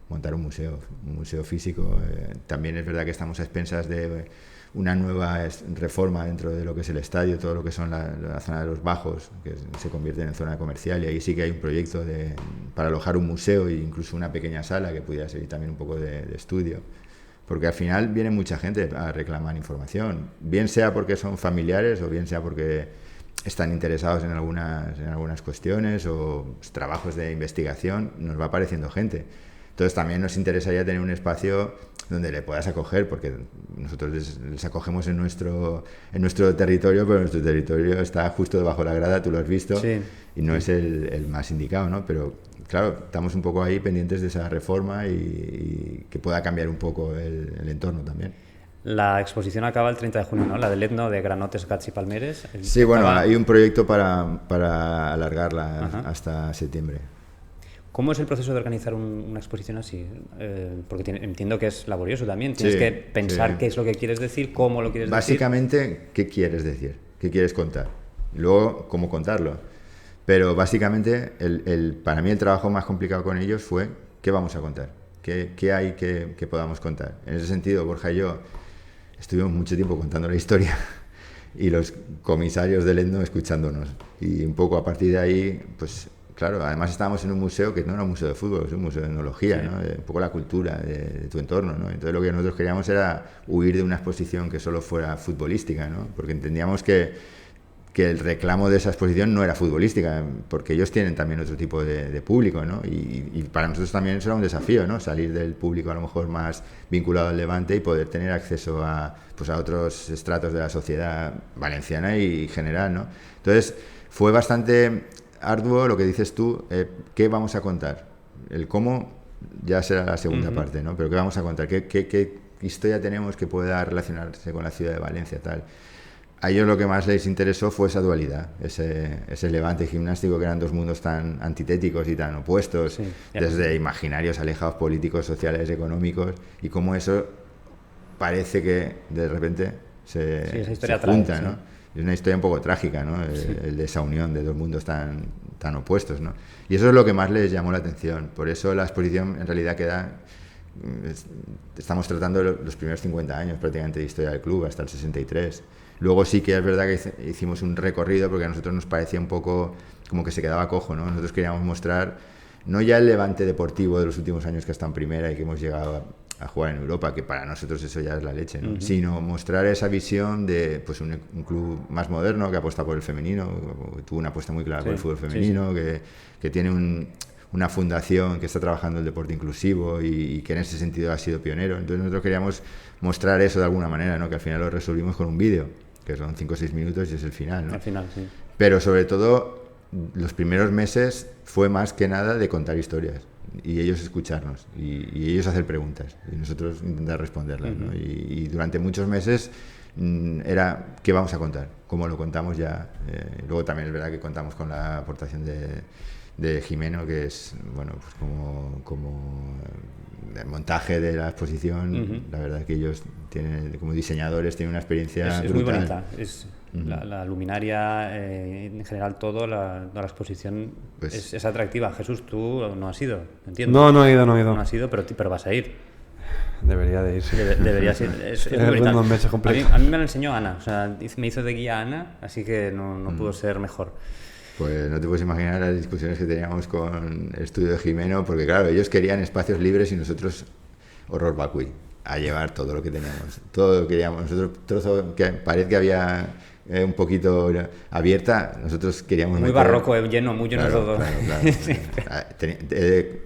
montar un museo físico. También es verdad que estamos a expensas de una nueva reforma dentro de lo que es el estadio, todo lo que son la zona de los bajos, que se convierte en zona comercial, y ahí sí que hay un proyecto para alojar un museo e incluso una pequeña sala que pudiera servir también un poco de estudio, porque al final viene mucha gente a reclamar información, bien sea porque son familiares o bien sea porque están interesados en algunas cuestiones o trabajos de investigación. Nos va apareciendo gente. Entonces también nos interesaría tener un espacio donde le puedas acoger, porque nosotros les acogemos en nuestro territorio, pero nuestro territorio está justo debajo de la grada, tú lo has visto, sí, y no es el más indicado, ¿no? Pero claro, estamos un poco ahí pendientes de esa reforma y que pueda cambiar un poco el entorno también. La exposición acaba el 30 de junio, ¿no? La del Etno de granotes, gats y palmeres. Sí, bueno, hay un proyecto para alargarla hasta septiembre. ¿Cómo es el proceso de organizar una exposición así? Porque entiendo que es laborioso también. Tienes que pensar qué es lo que quieres decir, cómo lo quieres decir. Básicamente, ¿qué quieres decir? ¿Qué quieres contar? Luego, ¿cómo contarlo? Pero básicamente, para mí el trabajo más complicado con ellos fue ¿qué vamos a contar? ¿Qué hay que podamos contar? En ese sentido, Borja y yo estuvimos mucho tiempo contando la historia y los comisarios del Etno escuchándonos. Y un poco a partir de ahí, pues claro, además estábamos en un museo que no era un museo de fútbol, es un museo de etnología, ¿no? Un poco la cultura de tu entorno, ¿no? Entonces lo que nosotros queríamos era huir de una exposición que solo fuera futbolística, ¿no? Porque entendíamos que el reclamo de esa exposición no era futbolística, porque ellos tienen también otro tipo de público, ¿no? Y para nosotros también eso era un desafío, ¿no? Salir del público a lo mejor más vinculado al Levante y poder tener acceso a otros estratos de la sociedad valenciana y general, ¿no? Entonces fue bastante arduo lo que dices tú, ¿qué vamos a contar? El cómo ya será la segunda parte, ¿no? Pero ¿qué vamos a contar? ¿Qué historia tenemos que pueda relacionarse con la ciudad de Valencia, tal? A ellos lo que más les interesó fue esa dualidad, ese Levante gimnástico, que eran dos mundos tan antitéticos y tan opuestos, desde imaginarios alejados políticos, sociales, económicos, y cómo eso parece que de repente se junta, ¿no? Es una historia un poco trágica, ¿no? El de esa unión de dos mundos tan opuestos, ¿no? Y eso es lo que más les llamó la atención. Por eso la exposición en realidad estamos tratando los primeros 50 años prácticamente de historia del club, hasta el 63. Luego sí que es verdad que hicimos un recorrido porque a nosotros nos parecía un poco como que se quedaba cojo, ¿no? Nosotros queríamos mostrar no ya el Levante deportivo de los últimos años que está en primera y que hemos llegado a jugar en Europa, que para nosotros eso ya es la leche, ¿no? Sino mostrar esa visión de pues un club más moderno que apuesta por el femenino, que tuvo una apuesta muy clara por el fútbol femenino, que tiene una fundación que está trabajando el deporte inclusivo y que en ese sentido ha sido pionero. Entonces nosotros queríamos mostrar eso de alguna manera, ¿no? Que al final lo resolvimos con un vídeo, que son 5 o 6 minutos y es el final, ¿no? Al final, sí. Pero sobre todo, los primeros meses fue más que nada de contar historias y ellos escucharnos y ellos hacer preguntas y nosotros intentar responderlas, ¿no? Y durante muchos meses era ¿qué vamos a contar? ¿Cómo lo contamos ya? Luego también es verdad que contamos con la aportación de Jimeno, que es, bueno, pues como el montaje de la exposición, la verdad que ellos tienen, como diseñadores, tienen una experiencia es brutal. muy bonita, es la luminaria, en general todo, la exposición pues, es atractiva. Jesús, tú no has ido, entiendo. No he ido. No has ido, pero vas a ir. Debería de ir, sí. Deberías ir. Es muy bonita. A mí me lo enseñó Ana, o sea, me hizo de guía Ana, así que no pudo ser mejor. Pues no te puedes imaginar las discusiones que teníamos con el estudio de Jimeno, porque claro, ellos querían espacios libres y nosotros horror vacui, a llevar todo lo que teníamos. Todo lo que queríamos. Nosotros, trozo que pared que había un poquito abierta, nosotros queríamos... Muy barroco, lleno, muy lleno todo. Claro. Sí.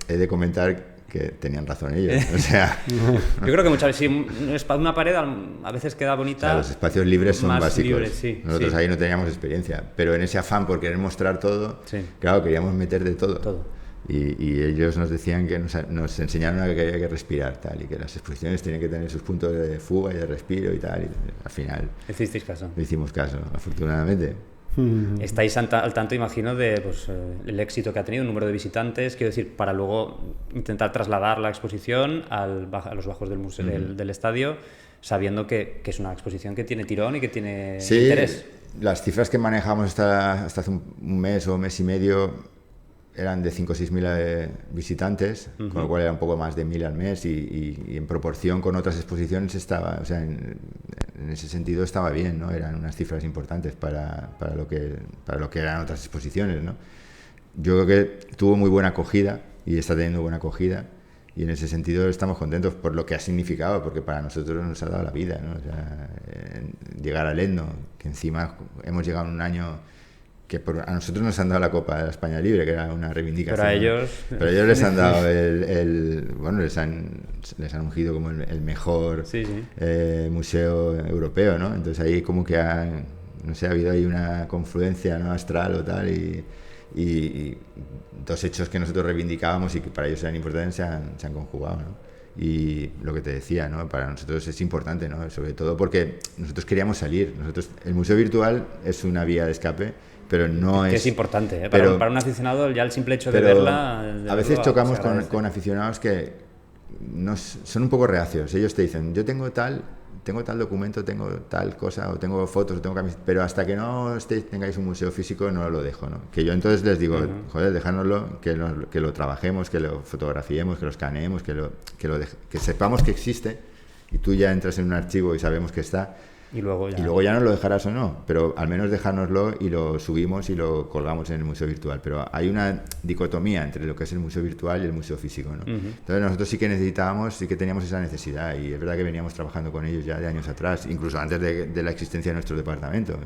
He de comentar que tenían razón ellos, o sea... Yo creo que muchas veces, si una pared a veces queda bonita... Claro, los espacios libres son básicos. Libres, sí, nosotros ahí no teníamos experiencia, pero en ese afán por querer mostrar todo, claro, queríamos meter de todo. Y ellos nos decían que nos enseñaron a que había que respirar, tal, y que las exposiciones tenían que tener sus puntos de fuga y de respiro y tal, y al final... ¿Hicisteis caso? Le hicimos caso, afortunadamente. Estáis al tanto, imagino, de pues, el éxito que ha tenido, el número de visitantes, quiero decir, para luego intentar trasladar la exposición a los bajos del museo del estadio, sabiendo que es una exposición que tiene tirón y que tiene interés. Las cifras que manejamos hasta hace un mes o mes y medio eran de 5 o 6 mil visitantes, con lo cual era un poco más de 1.000 al mes y en proporción con otras exposiciones estaba, o sea, en ese sentido estaba bien, ¿no? Eran unas cifras importantes para lo que eran otras exposiciones, ¿no? Yo creo que tuvo muy buena acogida y está teniendo buena acogida y en ese sentido estamos contentos por lo que ha significado, porque para nosotros nos ha dado la vida, ¿no? O sea, llegar al Etno, que encima hemos llegado en un año que a nosotros nos han dado la Copa de la España Libre, que era una reivindicación. Pero a ellos les han dado bueno, les han ungido como el mejor museo europeo, ¿no? Entonces ahí como que ha habido ahí una confluencia, ¿no? Astral o tal, y dos hechos que nosotros reivindicábamos y que para ellos eran importantes se han conjugado, ¿no? Y lo que te decía, ¿no? Para nosotros es importante, ¿no? Sobre todo porque nosotros queríamos salir. El museo virtual es una vía de escape, pero no es importante, ¿eh? Para un aficionado ya el simple hecho de verla... A veces chocamos con aficionados que son un poco reacios. Ellos te dicen, yo tengo tal documento, tengo tal cosa, o tengo fotos, o tengo camisetas, pero hasta que no tengáis un museo físico no lo dejo, ¿no? Que yo entonces les digo, joder, dejárnoslo, que lo trabajemos, que lo fotografiemos, que lo escaneemos, que sepamos que existe, y tú ya entras en un archivo y sabemos que está. Y luego ya nos lo dejarás o no, pero al menos dejárnoslo y lo subimos y lo colgamos en el museo virtual. Pero hay una dicotomía entre lo que es el museo virtual y el museo físico, ¿no? Entonces nosotros sí que teníamos esa necesidad y es verdad que veníamos trabajando con ellos ya de años atrás, incluso antes de la existencia de nuestro departamento.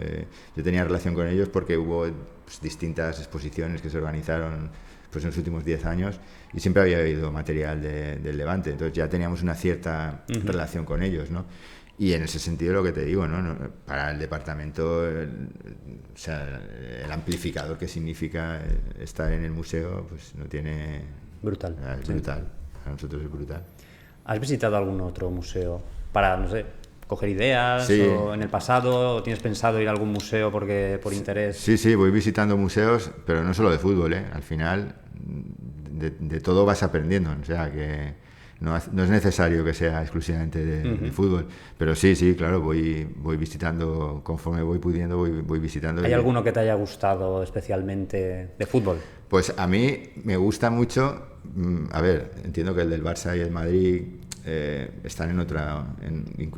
Yo tenía relación con ellos porque hubo pues, distintas exposiciones que se organizaron pues, en los últimos 10 años y siempre había habido material del Levante, entonces ya teníamos una cierta relación con ellos, ¿no? Y en ese sentido lo que te digo, ¿no? Para el departamento, o sea, el amplificador que significa estar en el museo, pues no tiene... Brutal. Es brutal. Para nosotros es brutal. ¿Has visitado algún otro museo para, no sé, coger ideas o en el pasado? ¿O tienes pensado ir a algún museo por interés? Sí, voy visitando museos, pero no solo de fútbol, ¿eh? Al final de todo vas aprendiendo, o sea que... No es necesario que sea exclusivamente de fútbol, pero sí, claro, voy visitando, conforme voy pudiendo, voy visitando. ¿Hay alguno que te haya gustado especialmente de fútbol? Pues a mí me gusta mucho, a ver, entiendo que el del Barça y el Madrid están en otra...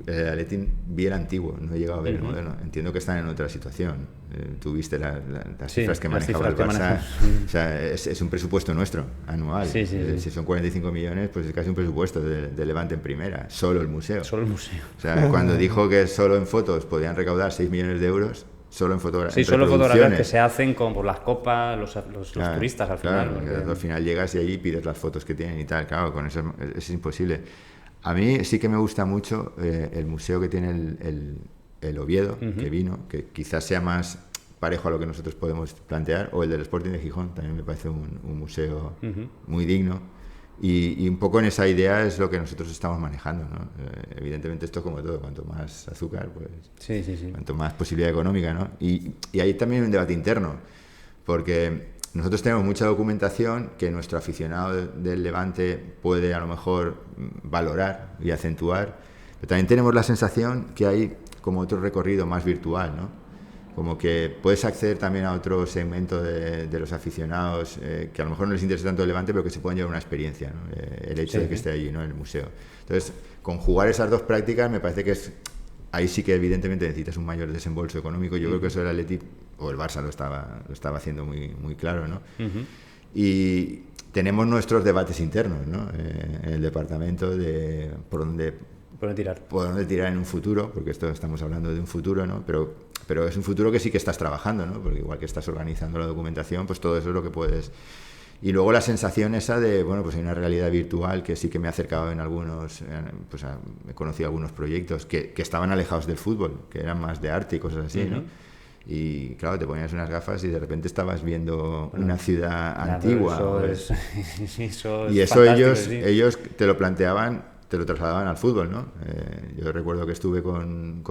el Athletic vi el antiguo, no he llegado a ver el moderno. Entiendo que están en otra situación. Tú viste las cifras que manejaba el Barça. O sea, es un presupuesto nuestro, anual. Sí. Si son 45 millones, pues es casi un presupuesto de Levante en primera. Solo el museo. Solo el museo. O sea, cuando dijo que solo en fotos podían recaudar 6 millones de euros, solo en fotografías. Sí, solo fotografías que se hacen por las copas, los turistas al final. Claro, al final llegas y ahí pides las fotos que tienen y tal. Claro, con eso es imposible. A mí sí que me gusta mucho el museo que tiene el Oviedo, que vino, que quizás sea más parejo a lo que nosotros podemos plantear, o el del Sporting de Gijón, también me parece un museo muy digno. Y un poco en esa idea es lo que nosotros estamos manejando, ¿no? Evidentemente esto es como todo, cuanto más azúcar, pues cuanto más posibilidad económica, ¿no? Y hay también un debate interno, porque nosotros tenemos mucha documentación que nuestro aficionado del Levante puede a lo mejor valorar y acentuar, pero también tenemos la sensación que hay como otro recorrido más virtual, ¿no? Como que puedes acceder también a otro segmento de los aficionados que a lo mejor no les interesa tanto el Levante, pero que se pueden llevar una experiencia, ¿no? El hecho de que esté allí, ¿no? En el museo. Entonces, conjugar esas dos prácticas me parece que ahí sí que evidentemente necesitas un mayor desembolso económico. Yo creo que eso el Athletic o el Barça lo estaba haciendo muy, muy claro, ¿no? Y tenemos nuestros debates internos, ¿no? En el departamento de por dónde tirar en un futuro, porque esto estamos hablando de un futuro, ¿no? Pero es un futuro que sí que estás trabajando, ¿no? Porque igual que estás organizando la documentación, pues todo eso es lo que puedes. Y luego la sensación esa de, bueno, pues hay una realidad virtual que sí que me ha acercado en algunos, pues he conocido algunos proyectos que estaban alejados del fútbol, que eran más de arte y cosas así, ¿no? Y claro, te ponías unas gafas y de repente estabas viendo una ciudad antigua. Y eso ellos te lo planteaban, te lo trasladaban al fútbol, ¿no? Yo recuerdo que estuve con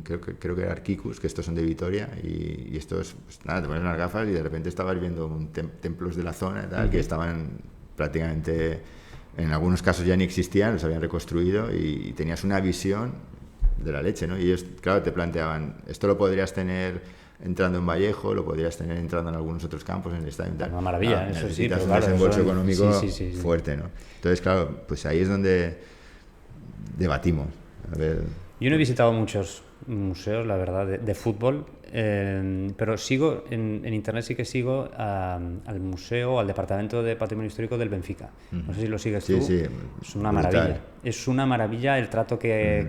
creo que era Arquicus, que estos son de Vitoria, y estos, pues nada, te pones unas gafas y de repente estabas viendo templos de la zona y tal, que estaban prácticamente, en algunos casos ya ni existían, los habían reconstruido y tenías una visión de la leche, ¿no? Y ellos, claro, te planteaban, esto lo podrías tener entrando en Vallejo, lo podrías tener entrando en algunos otros campos, en el estadio y tal. Una maravilla, eso sí, pero un claro, desembolso económico fuerte, ¿no? Entonces, claro, pues ahí es donde debatimos. A ver. Yo no he visitado muchos museos, la verdad, de fútbol, pero sigo en internet, sí que sigo al museo, al departamento de patrimonio histórico del Benfica. No sé si lo sigues tú. Sí, es una maravilla. Es una maravilla el trato que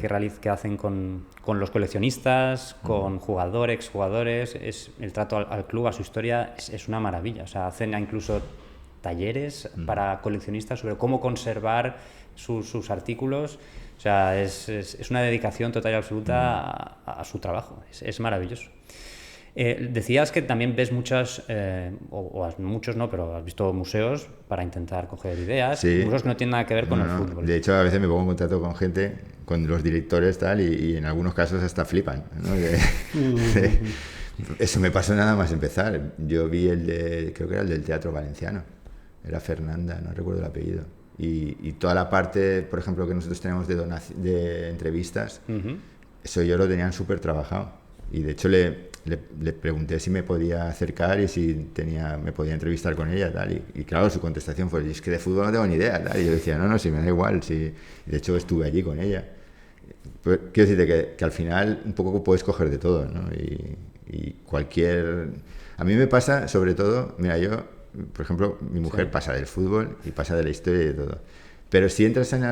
hacen con los coleccionistas, con jugadores, exjugadores. Es el trato al club, a su historia, es una maravilla. O sea, hacen incluso talleres para coleccionistas sobre cómo conservar sus artículos. O sea, es una dedicación total y absoluta a su trabajo. Es maravilloso. Decías que también ves muchos no, pero has visto museos para intentar coger ideas, museos que no tienen nada que ver con el fútbol. De hecho, a veces me pongo en contacto con gente, con los directores tal, y en algunos casos hasta flipan, ¿no? Eso me pasó nada más empezar. Yo vi creo que era el del Teatro Valenciano, era Fernanda, no recuerdo el apellido. Y toda la parte, por ejemplo, que nosotros tenemos de entrevistas, eso yo lo tenían súper trabajado. Y de hecho le pregunté si me podía acercar y si me podía entrevistar con ella, tal. Y claro, su contestación fue, es que de fútbol no tengo ni idea, tal. Y yo decía, no, si me da igual. Si... De hecho, estuve allí con ella. Pues, quiero decirte que al final un poco puedes coger de todo, ¿no? Y cualquier... A mí me pasa, sobre todo, mira, por ejemplo, mi mujer pasa del fútbol y pasa de la historia y de todo. Pero si entras en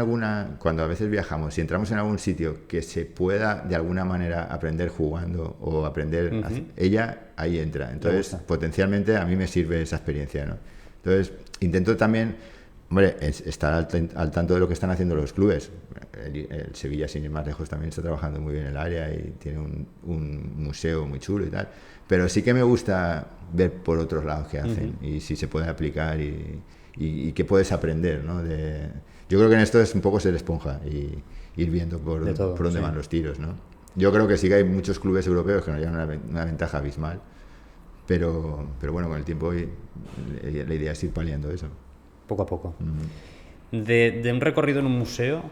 cuando a veces viajamos, si entramos en algún sitio que se pueda de alguna manera aprender jugando o aprender, ella ahí entra. Entonces, potencialmente a mí me sirve esa experiencia, ¿no? Entonces, intento también, hombre, estar al tanto de lo que están haciendo los clubes. El Sevilla, sin ir más lejos, también está trabajando muy bien en el área y tiene un museo muy chulo y tal. Pero sí que me gusta ver por otros lados qué hacen y si se puede aplicar y qué puedes aprender, ¿no? Yo creo que en esto es un poco ser esponja y ir viendo por dónde van los tiros, ¿no? Yo creo que sí que hay muchos clubes europeos que nos llevan una ventaja abismal, pero bueno, con el tiempo la idea es ir paliando eso. Poco a poco. De un recorrido en un museo,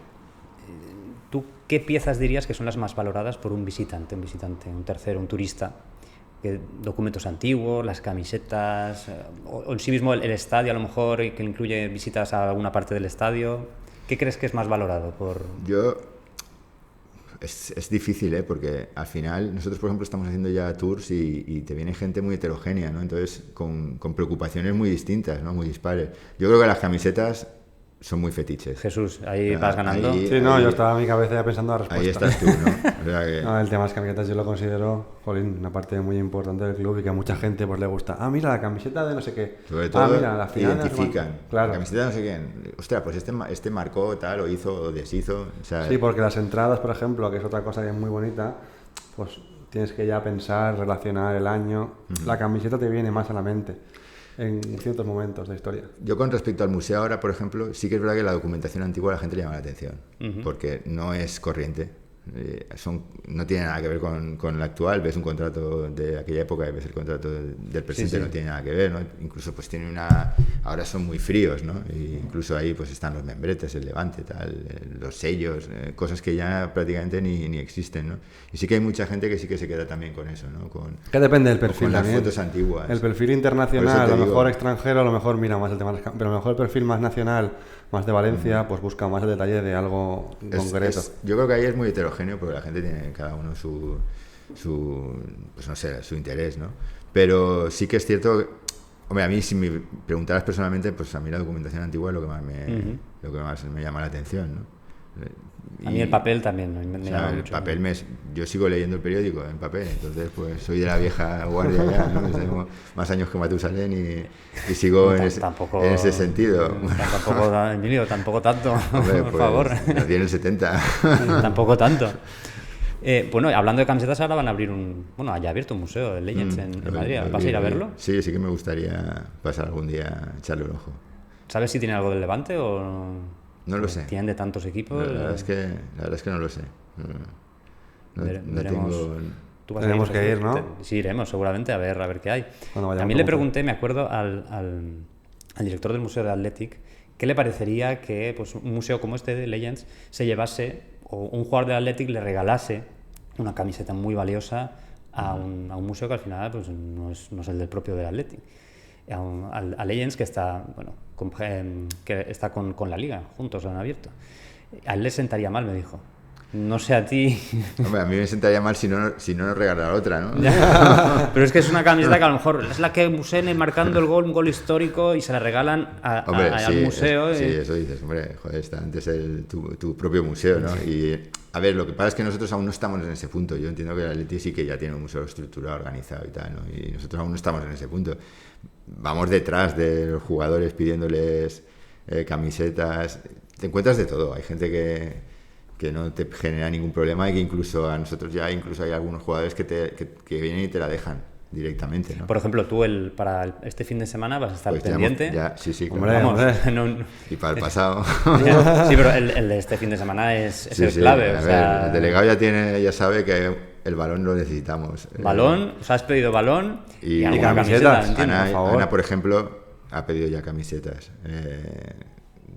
¿tú qué piezas dirías que son las más valoradas por un visitante, un tercero, un turista? Documentos antiguos, las camisetas, o en sí mismo el estadio, a lo mejor, que incluye visitas a alguna parte del estadio. ¿Qué crees que es más valorado? Es difícil, porque al final nosotros, por ejemplo, estamos haciendo ya tours y te viene gente muy heterogénea, ¿no? Entonces, con preocupaciones muy distintas, ¿no? Muy dispares. Yo creo que las camisetas son muy fetiches. Jesús, ahí vas ganando. Sí, no, yo estaba en mi cabeza ya pensando la respuesta. Ahí estás tú, ¿no? O sea que... No, el tema de las camisetas yo lo considero, jolín, una parte muy importante del club y que a mucha gente pues le gusta. Ah, mira, la camiseta de no sé qué. Sobre todo, mira, la final identifican. Claro. La camiseta de no sé quién. Ostras, pues este marcó tal, o hizo, o deshizo. O sea, sí, porque las entradas, por ejemplo, que es otra cosa que es muy bonita, pues tienes que ya pensar, relacionar el año. La camiseta te viene más a la mente en ciertos momentos de historia. Yo con respecto al museo ahora, por ejemplo, sí que es verdad que la documentación antigua a la gente le llama la atención, porque no es corriente. No tiene nada que ver con la actual. Ves un contrato de aquella época y ves el contrato del presente, no tiene nada que ver, ¿no? Incluso pues tiene ahora son muy fríos, ¿no? Y incluso ahí pues están los membretes, el levante, los sellos, cosas que ya prácticamente ni existen, ¿no? Y sí que hay mucha gente que sí que se queda también con eso, ¿no? Que depende del perfil con las también. fotos antiguas. El perfil internacional, a lo mejor extranjero, a lo mejor mira más el tema, pero a lo mejor el perfil más nacional, más de Valencia, pues busca más el detalle de algo concreto. Yo creo que ahí es muy heterogéneo porque la gente tiene cada uno su pues no sé, su interés, ¿no? Pero sí que es cierto, hombre, a mí si me preguntaras personalmente, pues a mí la documentación antigua es lo que más me llama la atención, ¿no? A mí el papel también me llama mucho. El papel yo sigo leyendo el periódico en papel, entonces pues soy de la vieja guardia ya, ¿no? Tengo más años que Matusalén y sigo en ese sentido. Tampoco, Emilio, tampoco tanto, hombre, por pues, favor. Nací en el 70. Tampoco tanto. Bueno, hablando de camisetas, ahora van a abrir haya abierto un museo de Legends en Madrid. ¿Vas a ir a verlo? Sí que me gustaría pasar algún día a echarle un ojo. ¿Sabes si tiene algo del Levante o...? No lo sé. ¿Tienen de tantos equipos? La verdad es que no lo sé. Veremos. Tenemos que ir, ¿no? Sí, iremos seguramente a ver qué hay. También le pregunté, me acuerdo, al director del Museo de Athletic, ¿qué le parecería que pues, un museo como este de Legends se llevase, o un jugador de Athletic le regalase una camiseta muy valiosa a un museo que al final pues, no es el del propio del Athletic? A Legends, que está con la Liga, juntos lo han abierto. A él le sentaría mal, me dijo. No sé a ti. Hombre, a mí me sentaría mal si no nos regalara otra, ¿no? Pero es que es una camiseta que a lo mejor es la que Musene marcando un gol histórico y se la regalan al museo. Sí, eso dices, hombre, joder, está antes tu propio museo, ¿no? Y a ver, lo que pasa es que nosotros aún no estamos en ese punto. Yo entiendo que el Atleti sí que ya tiene un museo estructurado, organizado y tal, ¿no? Y nosotros aún no estamos en ese punto. Vamos detrás de los jugadores pidiéndoles camisetas. Te encuentras de todo. Hay gente que no te genera ningún problema y que incluso a nosotros ya incluso hay algunos jugadores que vienen y te la dejan directamente, ¿no? Por ejemplo, tú para este fin de semana vas a estar pues pendiente. Sí, hombre. Y para el pasado. Sí, pero el de este fin de semana es el clave. A ver, el delegado ya sabe que el balón lo necesitamos. Balón, os has pedido balón y camisetas. Ana, por ejemplo, ha pedido ya camisetas.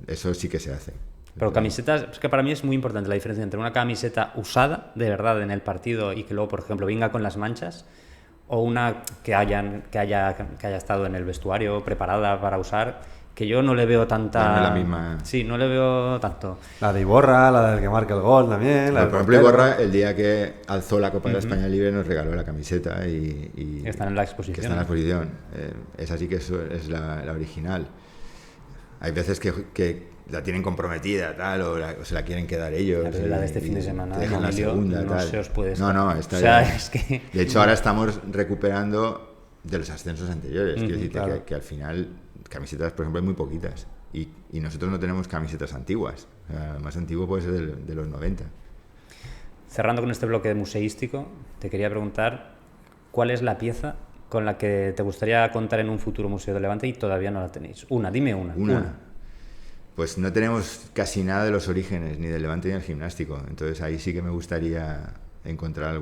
Eso sí que se hace. Pero camisetas, es que para mí es muy importante la diferencia entre una camiseta usada de verdad en el partido y que luego, por ejemplo, venga con las manchas, o una que haya estado en el vestuario preparada para usar, que yo no le veo tanta... No es la misma. Sí, no le veo tanto. La de Iborra, la del que marca el gol también. Por ejemplo, Iborra, el día que alzó la Copa de la España Libre, nos regaló la camiseta y están en la exposición. Que está en la exposición. Esa sí que es la original. Hay veces que la tienen comprometida, tal, o se la quieren quedar ellos. Pero la de este fin de semana, dejan la segunda, no tal. se os puede estar. No, está ya. Ya. Es que... De hecho, ahora estamos recuperando de los ascensos anteriores. Quiero decirte claro. que al final, camisetas, por ejemplo, hay muy poquitas. Y nosotros no tenemos camisetas antiguas. O sea, el más antiguo puede ser de los 90. Cerrando con este bloque museístico, te quería preguntar cuál es la pieza con la que te gustaría contar en un futuro Museo de Levante y todavía no la tenéis. Dime una. Pues no tenemos casi nada de los orígenes, ni del Levante ni del Gimnástico. Entonces ahí sí que me gustaría encontrar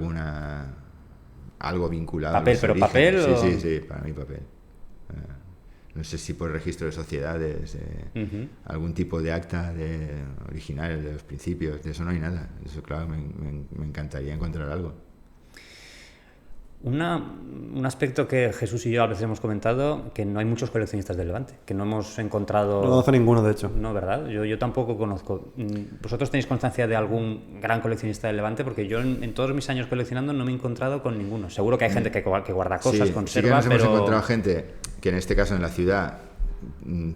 algo vinculado. ¿Papel, pero orígenes. ¿Papel? Sí, para mí papel. No sé si por registro de sociedades, algún tipo de acta original de los principios. De eso no hay nada. Eso, claro, me encantaría encontrar algo. Un aspecto que Jesús y yo a veces hemos comentado, que no hay muchos coleccionistas del Levante, que no hemos encontrado... No conozco ninguno, de hecho. No, ¿verdad? Yo tampoco conozco. ¿Vosotros tenéis constancia de algún gran coleccionista del Levante? Porque yo en todos mis años coleccionando no me he encontrado con ninguno. Seguro que hay gente que guarda cosas, sí, conserva, sí que nos hemos encontrado gente que en este caso en la ciudad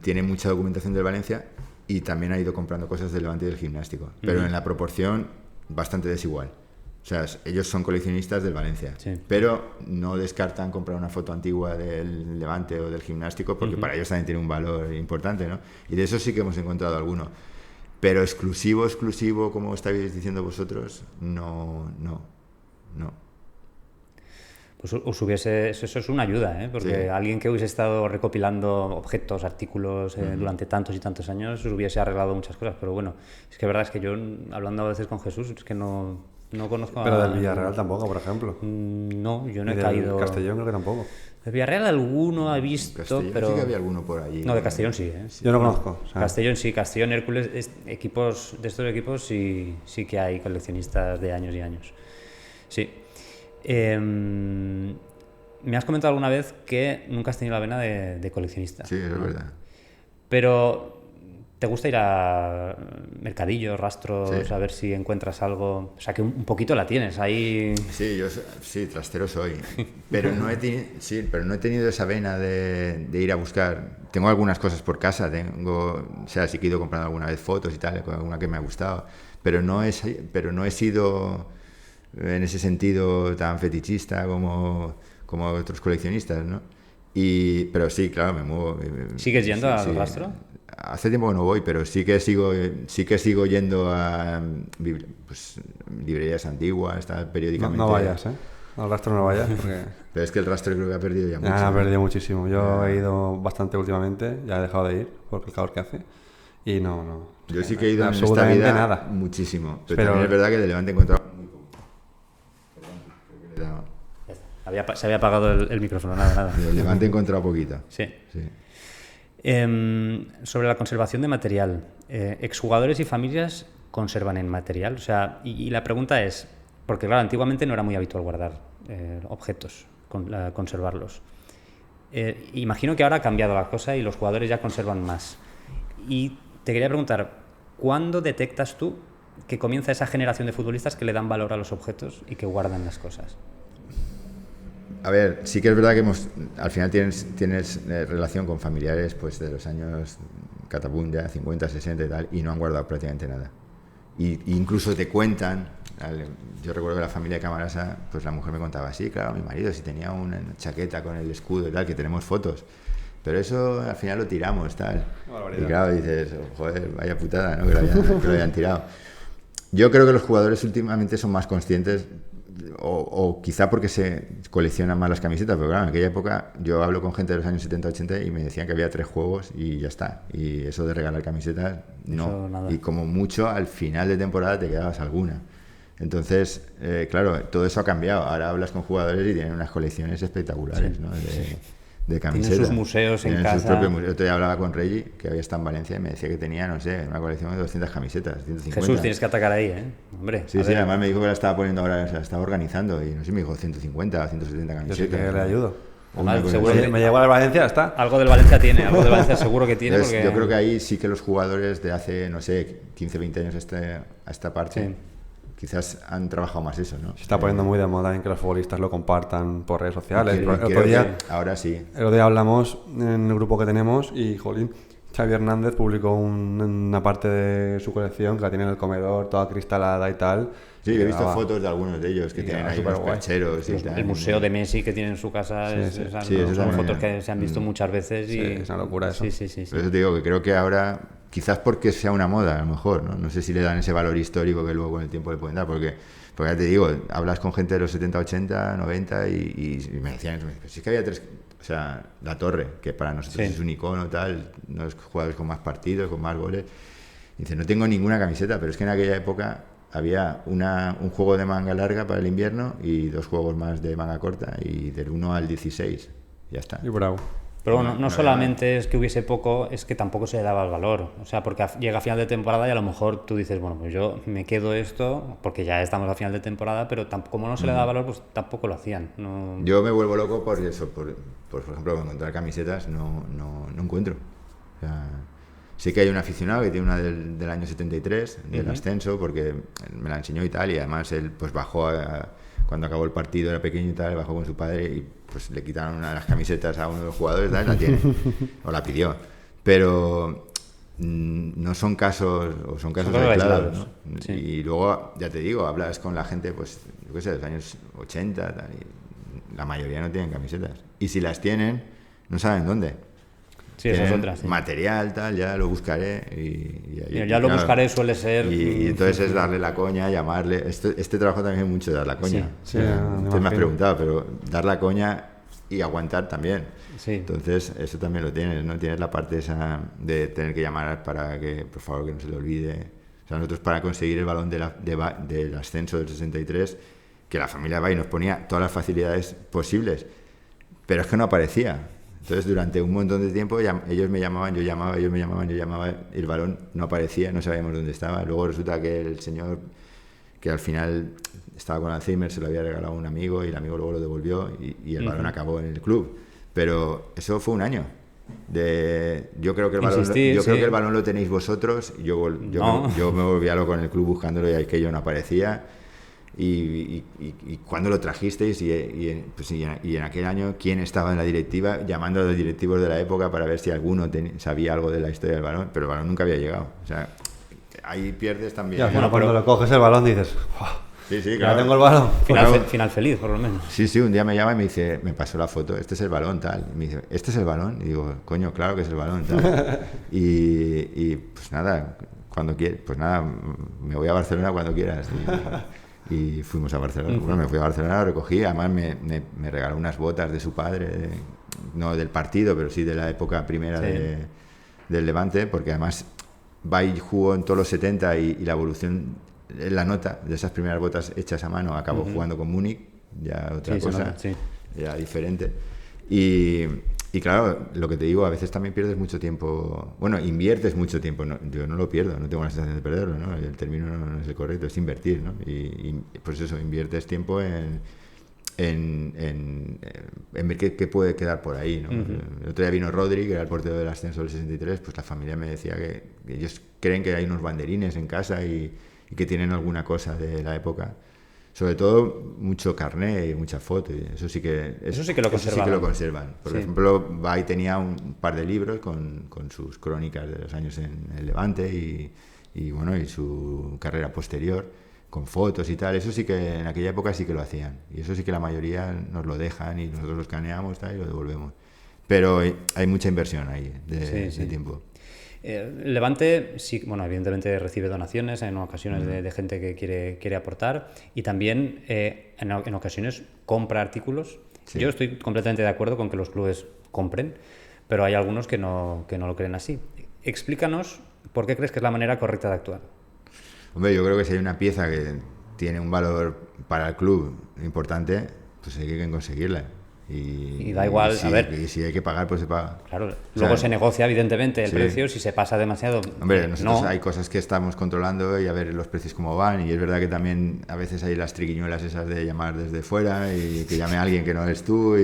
tiene mucha documentación del Valencia y también ha ido comprando cosas del Levante y del Gimnástico, pero en la proporción bastante desigual. O sea, ellos son coleccionistas del Valencia, sí, pero no descartan comprar una foto antigua del Levante o del Gimnástico porque para ellos también tiene un valor importante, ¿no? Y de eso sí que hemos encontrado alguno. Pero exclusivo, como estáis diciendo vosotros, no. Pues eso es una ayuda, ¿eh? Porque alguien que hubiese estado recopilando objetos, artículos durante tantos y tantos años, hubiese arreglado muchas cosas. Pero bueno, es que verdad es que yo, hablando a veces con Jesús, es que no conozco a... Pero del Villarreal tampoco, por ejemplo. No, yo no he Del caído... Castellón creo que tampoco. De Villarreal alguno he visto, Castellón, pero... sí que había alguno por allí. No, de Castellón sí, ¿eh? Yo no conozco. O sea, Castellón sí, Castellón, Hércules, de estos equipos sí que hay coleccionistas de años y años. Sí. Me has comentado alguna vez que nunca has tenido la vena de coleccionista. Sí, es verdad. Pero ¿te gusta ir a mercadillos, rastros, a ver si encuentras algo? O sea, que un poquito la tienes ahí. Sí, sí, trastero soy. Pero no he tenido esa vena de ir a buscar. Tengo algunas cosas por casa, o sea, sí que he ido comprando alguna vez fotos y tal, con alguna que me ha gustado. Pero no he sido en ese sentido tan fetichista como otros coleccionistas, ¿no? Pero sí, claro, me muevo. ¿Sigues yendo al rastro? Hace tiempo que no voy, pero sí que sigo yendo a librerías antiguas, periódicamente. no vayas, ¿eh? Al rastro no vayas, porque... Pero es que el rastro creo que ha perdido ya mucho. Ha perdido muchísimo. Yo he ido bastante últimamente, ya he dejado de ir por el calor que hace. Y no. Yo sí que he ido en esta vida nada. Muchísimo. Pero también es verdad que de Levante he encontrado muy poco. Se había apagado el micrófono, nada. De Levante he encontrado poquito. Sí. Sobre la conservación de material, exjugadores y familias conservan en material. O sea, y la pregunta es, porque claro, antiguamente no era muy habitual guardar objetos, conservarlos. Imagino que ahora ha cambiado la cosa y los jugadores ya conservan más. Y te quería preguntar, ¿cuándo detectas tú que comienza esa generación de futbolistas que le dan valor a los objetos y que guardan las cosas? A ver, sí que es verdad que al final tienes relación con familiares pues de los años catapum ya 50, 60 y tal, y no han guardado prácticamente nada. Y incluso te cuentan, yo recuerdo que la familia de Camarasa, pues la mujer me contaba, sí, claro, mi marido si tenía una chaqueta con el escudo y tal, que tenemos fotos, pero eso al final lo tiramos, tal. Y claro, dices, joder, vaya putada, ¿no? Que lo hayan tirado. Yo creo que los jugadores últimamente son más conscientes, o quizá porque se coleccionan más las camisetas, pero claro, en aquella época yo hablo con gente de los años 70-80 y me decían que había 3 juegos y ya está. Y eso de regalar camisetas, no. Y como mucho, al final de temporada te quedabas alguna. Entonces, claro, todo eso ha cambiado. Ahora hablas con jugadores y tienen unas colecciones espectaculares, ¿no? De camisetas. Tienen sus museos en casa. Sus propios museos. Yo hablaba con Reggie, que había estado en Valencia, y me decía que tenía, no sé, una colección de 200 camisetas, 150. Jesús, tienes que atacar ahí, ¿eh? Hombre. Sí, además me dijo que la estaba poniendo ahora, se la estaba organizando, y no sé, me dijo 150 o 170 camisetas. Yo sí que le ayudo. Seguro me llevo al Valencia, está. Algo del Valencia tiene, algo del Valencia seguro que tiene. Entonces, porque... Yo creo que ahí sí que los jugadores de hace, no sé, 15, 20 años a esta parte... Sí. Quizás han trabajado más eso, ¿no? Se está poniendo muy de moda en que los futbolistas lo compartan por redes sociales. Ahora sí. El otro día hablamos en el grupo que tenemos y, jolín, Xavi Hernández publicó una parte de su colección que la tiene en el comedor, toda cristalada y tal. Sí, he visto fotos de algunos de ellos que tienen ahí unos percheros y tal. El museo de Messi que tiene en su casa son fotos que se han visto muchas veces. Y... Sí, es una locura eso. Sí. Por eso te digo que creo que ahora... Quizás porque sea una moda, a lo mejor, ¿no? No sé si le dan ese valor histórico que luego con el tiempo le pueden dar, porque ya te digo, hablas con gente de los 70, 80, 90 y me decían, si es que había 3, o sea, La Torre, que para nosotros es un icono, tal, unos jugadores con más partidos, con más goles. Y dice, no tengo ninguna camiseta, pero es que en aquella época había un juego de manga larga para el invierno y 2 juegos más de manga corta, y del 1 al 16, ya está. Y bravo. Pero bueno, no solamente es que hubiese poco, es que tampoco se le daba el valor. O sea, porque llega a final de temporada y a lo mejor tú dices, bueno, pues yo me quedo esto, porque ya estamos a final de temporada, pero como no se le da valor, pues tampoco lo hacían. No... Yo me vuelvo loco por eso, por ejemplo, encontrar camisetas no encuentro. O sea, sí que hay un aficionado que tiene una del año 73, del ascenso, porque me la enseñó y tal, y además él pues bajó cuando acabó el partido, era pequeño y tal, bajó con su padre y pues le quitaron una de las camisetas a uno de los jugadores, ¿sabes? La tiene, o la pidió. Pero no son casos, o son casos aislados, ¿no? Sí. Y luego, ya te digo, hablas con la gente, pues, yo qué sé, de los años 80, tal, y la mayoría no tienen camisetas. Y si las tienen, no saben dónde. Sí, esas otras. Sí. Material, tal, ya lo buscaré. Ya lo buscaré suele ser. Y entonces es darle la coña, llamarle. Este trabajo también es mucho de dar la coña. Sí, Usted me has preguntado, pero dar la coña y aguantar también. Sí. Entonces, eso también lo tienes, ¿no? Tienes la parte esa de tener que llamar para que, por favor, que no se le olvide. O sea, nosotros para conseguir el balón del ascenso del 63, que la familia va y nos ponía todas las facilidades posibles, pero es que no aparecía. Entonces, durante un montón de tiempo, ellos me llamaban, yo llamaba, ellos me llamaban, yo llamaba, el balón no aparecía, no sabíamos dónde estaba. Luego resulta que el señor, que al final estaba con Alzheimer, se lo había regalado a un amigo y el amigo luego lo devolvió y el balón acabó en el club. Pero eso fue un año. Yo creo que el balón lo tenéis vosotros. Yo me volvía loco en el club buscándolo y aquello no aparecía. Y cuando lo trajisteis y en aquel año, ¿quién estaba en la directiva? Llamando a los directivos de la época para ver si alguno sabía algo de la historia del balón, pero el balón nunca había llegado. O sea, ahí pierdes también. Ya, bueno, cuando lo coges el balón dices, ¡wow! Sí, claro. Ya tengo el balón. Final feliz, por lo menos. Sí, un día me llama y me dice, me pasó la foto, este es el balón, tal. Y me dice, ¿este es el balón? Y digo, coño, claro que es el balón, tal. y pues nada, cuando quieras, pues nada, me voy a Barcelona cuando quieras. Y fuimos a Barcelona. Bueno, me fui a Barcelona, lo recogí. Además, me regaló unas botas de su padre, no del partido, pero sí de la época primera del Levante, porque además va y jugó en todos los 70 y la evolución, la nota de esas primeras botas hechas a mano, acabó jugando con Múnich, ya otra cosa, ya diferente. Y claro, lo que te digo, a veces también pierdes mucho tiempo, bueno, inviertes mucho tiempo, yo no lo pierdo, no tengo la sensación de perderlo, ¿no? El término no es el correcto, es invertir, ¿no? Y pues eso, inviertes tiempo en ver qué puede quedar por ahí, ¿no? El otro día vino Rodri, que era el portero del ascenso del 63, pues la familia me decía que ellos creen que hay unos banderines en casa y que tienen alguna cosa de la época. Sobre todo mucho carné y mucha foto, y eso sí que lo conservan. Por ejemplo, Bay tenía un par de libros con sus crónicas de los años en el Levante y bueno, y su carrera posterior, con fotos y tal. Eso sí que en aquella época sí que lo hacían, y eso sí que la mayoría nos lo dejan y nosotros lo escaneamos, tal, y lo devolvemos. Pero hay mucha inversión ahí de tiempo. El Levante, sí, bueno, evidentemente recibe donaciones en ocasiones de gente que quiere aportar, y también en ocasiones compra artículos. Sí. Yo estoy completamente de acuerdo con que los clubes compren, pero hay algunos que no lo creen así. Explícanos por qué crees que es la manera correcta de actuar. Hombre, yo creo que si hay una pieza que tiene un valor para el club importante, pues hay que conseguirla. Y da igual, a ver. Y si hay que pagar, pues se paga. Claro, luego se negocia evidentemente el precio, si se pasa demasiado. Hombre, nosotros hay cosas que estamos controlando y a ver los precios cómo van, y es verdad que también a veces hay las triquiñuelas esas de llamar desde fuera y que llame a alguien que no eres tú,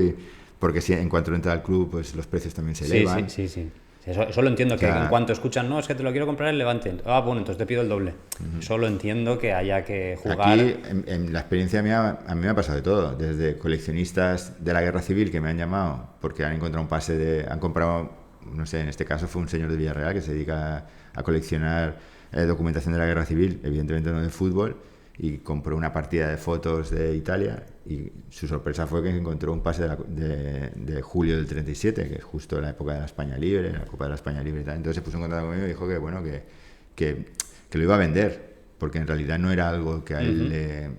porque si en cuanto entra al club, pues los precios también se elevan. Sí. Eso lo entiendo, que en cuanto escuchan, no, es que te lo quiero comprar el Levante. Ah, bueno, entonces te pido el doble. Eso lo entiendo, que haya que jugar. Aquí, en la experiencia mía, a mí me ha pasado de todo. Desde coleccionistas de la Guerra Civil que me han llamado porque han encontrado un pase han comprado, no sé, en este caso fue un señor de Villarreal que se dedica a coleccionar documentación de la Guerra Civil, evidentemente no de fútbol, y compró una partida de fotos de Italia, y su sorpresa fue que encontró un pase de julio del 37, que es justo la época de la España Libre, la Copa de la España Libre y tal. Entonces se puso en contacto conmigo y dijo que bueno, que lo iba a vender, porque en realidad no era algo que a él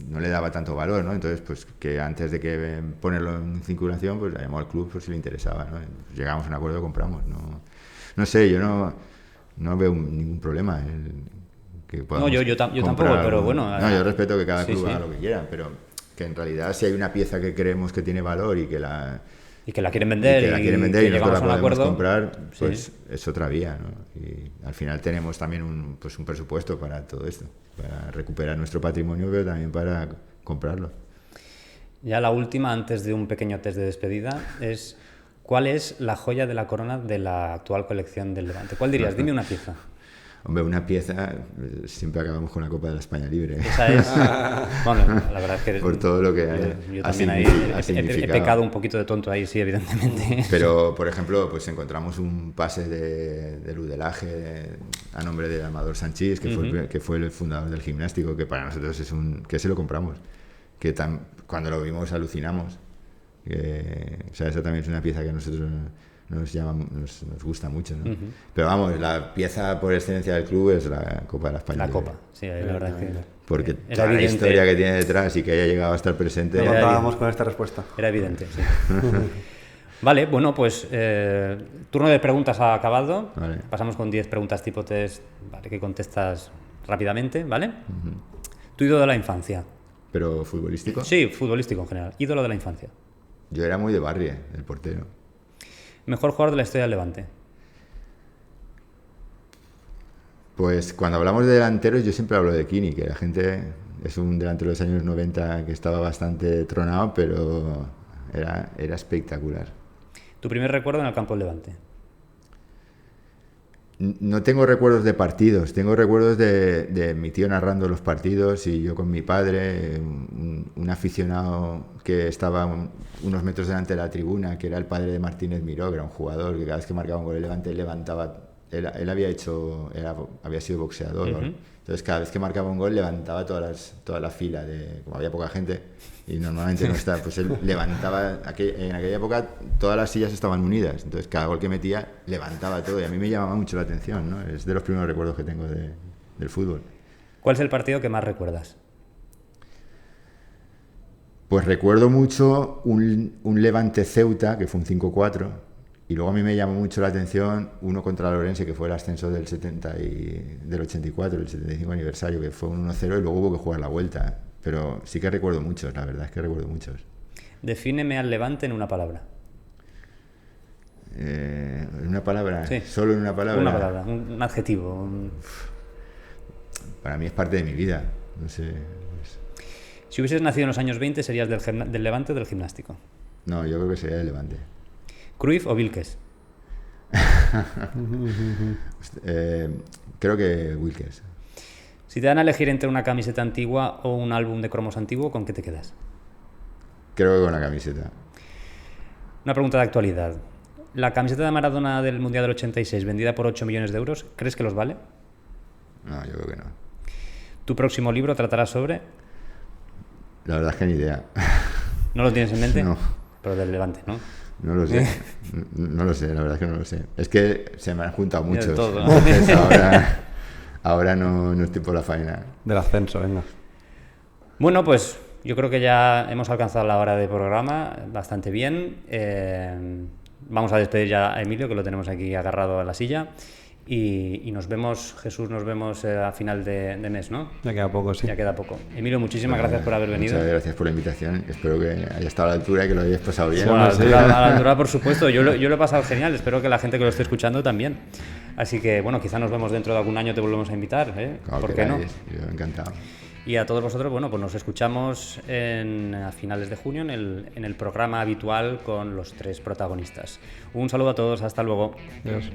no le daba tanto valor, ¿no? Entonces, pues que antes de que ponerlo en circulación, pues llamó al club por si le interesaba, ¿no? Pues llegamos a un acuerdo y compramos. No sé, yo no veo ningún problema yo tampoco, pero bueno. No, yo respeto que cada club haga lo que quiera, pero que en realidad si hay una pieza que creemos que tiene valor y que Y que la quieren vender. Y que la quieren vender y nosotros la podemos acuerdo, comprar, pues sí. es otra vía, ¿no? Y al final tenemos también un presupuesto para todo esto, para recuperar nuestro patrimonio, pero también para comprarlo. Ya la última, antes de un pequeño test de despedida, es ¿cuál es la joya de la corona de la actual colección del Levante? ¿Cuál dirías? Dime una pieza. Hombre, una pieza, siempre acabamos con la Copa de la España Libre. Esa es. Bueno, la verdad es que. Por todo lo que yo ha también ahí he pecado un poquito de tonto ahí, sí, evidentemente. Pero, por ejemplo, pues encontramos un pase de Ludelaje a nombre de Amador Sanchís, que fue el fundador del Gimnástico, que para nosotros que se lo compramos. Que cuando lo vimos alucinamos. O sea, esa también es una pieza que a nosotros nos gusta mucho, ¿no? Pero vamos, la pieza por excelencia del club es la Copa de la España. La Copa, sí, la verdad es que... Porque toda la historia que tiene detrás y que haya llegado a estar presente... No contábamos con esta respuesta. Era evidente, sí. Vale, bueno, pues turno de preguntas ha acabado. Vale. Pasamos con 10 preguntas tipo test, ¿vale? Que contestas rápidamente, ¿vale? Tu ídolo de la infancia. ¿Pero futbolístico? Sí, futbolístico en general. Ídolo de la infancia. Yo era muy de Barrie, el portero. Mejor jugador de la historia del Levante. Pues cuando hablamos de delanteros yo siempre hablo de Kini, que la gente es un delantero de los años 90 que estaba bastante tronado, pero era espectacular. ¿Tu primer recuerdo en el campo del Levante? No tengo recuerdos de partidos, tengo recuerdos de mi tío narrando los partidos y yo con mi padre, un aficionado que estaba unos metros delante de la tribuna, que era el padre de Martínez Miró, que era un jugador que cada vez que marcaba un gol el Levante levantaba, él había sido boxeador, ¿no? Entonces cada vez que marcaba un gol levantaba toda la fila, como había poca gente y normalmente no está, pues él levantaba, en aquella época todas las sillas estaban unidas, entonces cada gol que metía levantaba todo y a mí me llamaba mucho la atención, ¿no? Es de los primeros recuerdos que tengo del fútbol. ¿Cuál es el partido que más recuerdas? Pues recuerdo mucho un Levante Ceuta, que fue un 5-4, y luego a mí me llamó mucho la atención uno contra la Orense, que fue el ascenso del 84, el 75 aniversario, que fue un 1-0 y luego hubo que jugar la vuelta. Pero sí que recuerdo muchos, la verdad es que recuerdo muchos. Defíneme al Levante en una palabra. ¿En una palabra? Sí. ¿Solo en una palabra? Una palabra, un adjetivo. Para mí es parte de mi vida, no sé. Si hubieses nacido en los años 20, ¿serías del Levante o del Gimnástico? No, yo creo que sería del Levante. ¿Cruyff o Vílquez? Creo que Vílquez. Si te dan a elegir entre una camiseta antigua o un álbum de cromos antiguo, ¿con qué te quedas? Creo que con la camiseta. Una pregunta de actualidad. ¿La camiseta de Maradona del Mundial del 86, vendida por 8 millones de euros, crees que los vale? No, yo creo que no. ¿Tu próximo libro tratará sobre...? La verdad es que ni idea. ¿No lo tienes en mente? No. Pero del Levante, ¿no? No lo sé. No lo sé, la verdad es que no lo sé. Es que se me han juntado muchos. Todo, ¿no? Entonces ahora no estoy por la faena. Del ascenso, venga. Bueno, pues yo creo que ya hemos alcanzado la hora de programa bastante bien. Vamos a despedir ya a Emilio, que lo tenemos aquí agarrado a la silla. Y nos vemos, Jesús, a final de mes, ¿no? Ya queda poco, sí. Ya queda poco. Emilio, muchísimas gracias por haber venido. Muchas gracias por la invitación. Espero que haya estado a la altura y que lo hayáis pasado bien. Bueno, a la altura, por supuesto. Yo lo he pasado genial. Espero que la gente que lo esté escuchando también. Así que, bueno, quizá nos vemos dentro de algún año, te volvemos a invitar, ¿eh? ¿Por qué no? Yo encantado. Y a todos vosotros, bueno, pues nos escuchamos a finales de junio en el programa habitual con los 3 protagonistas. Un saludo a todos, hasta luego. Adiós.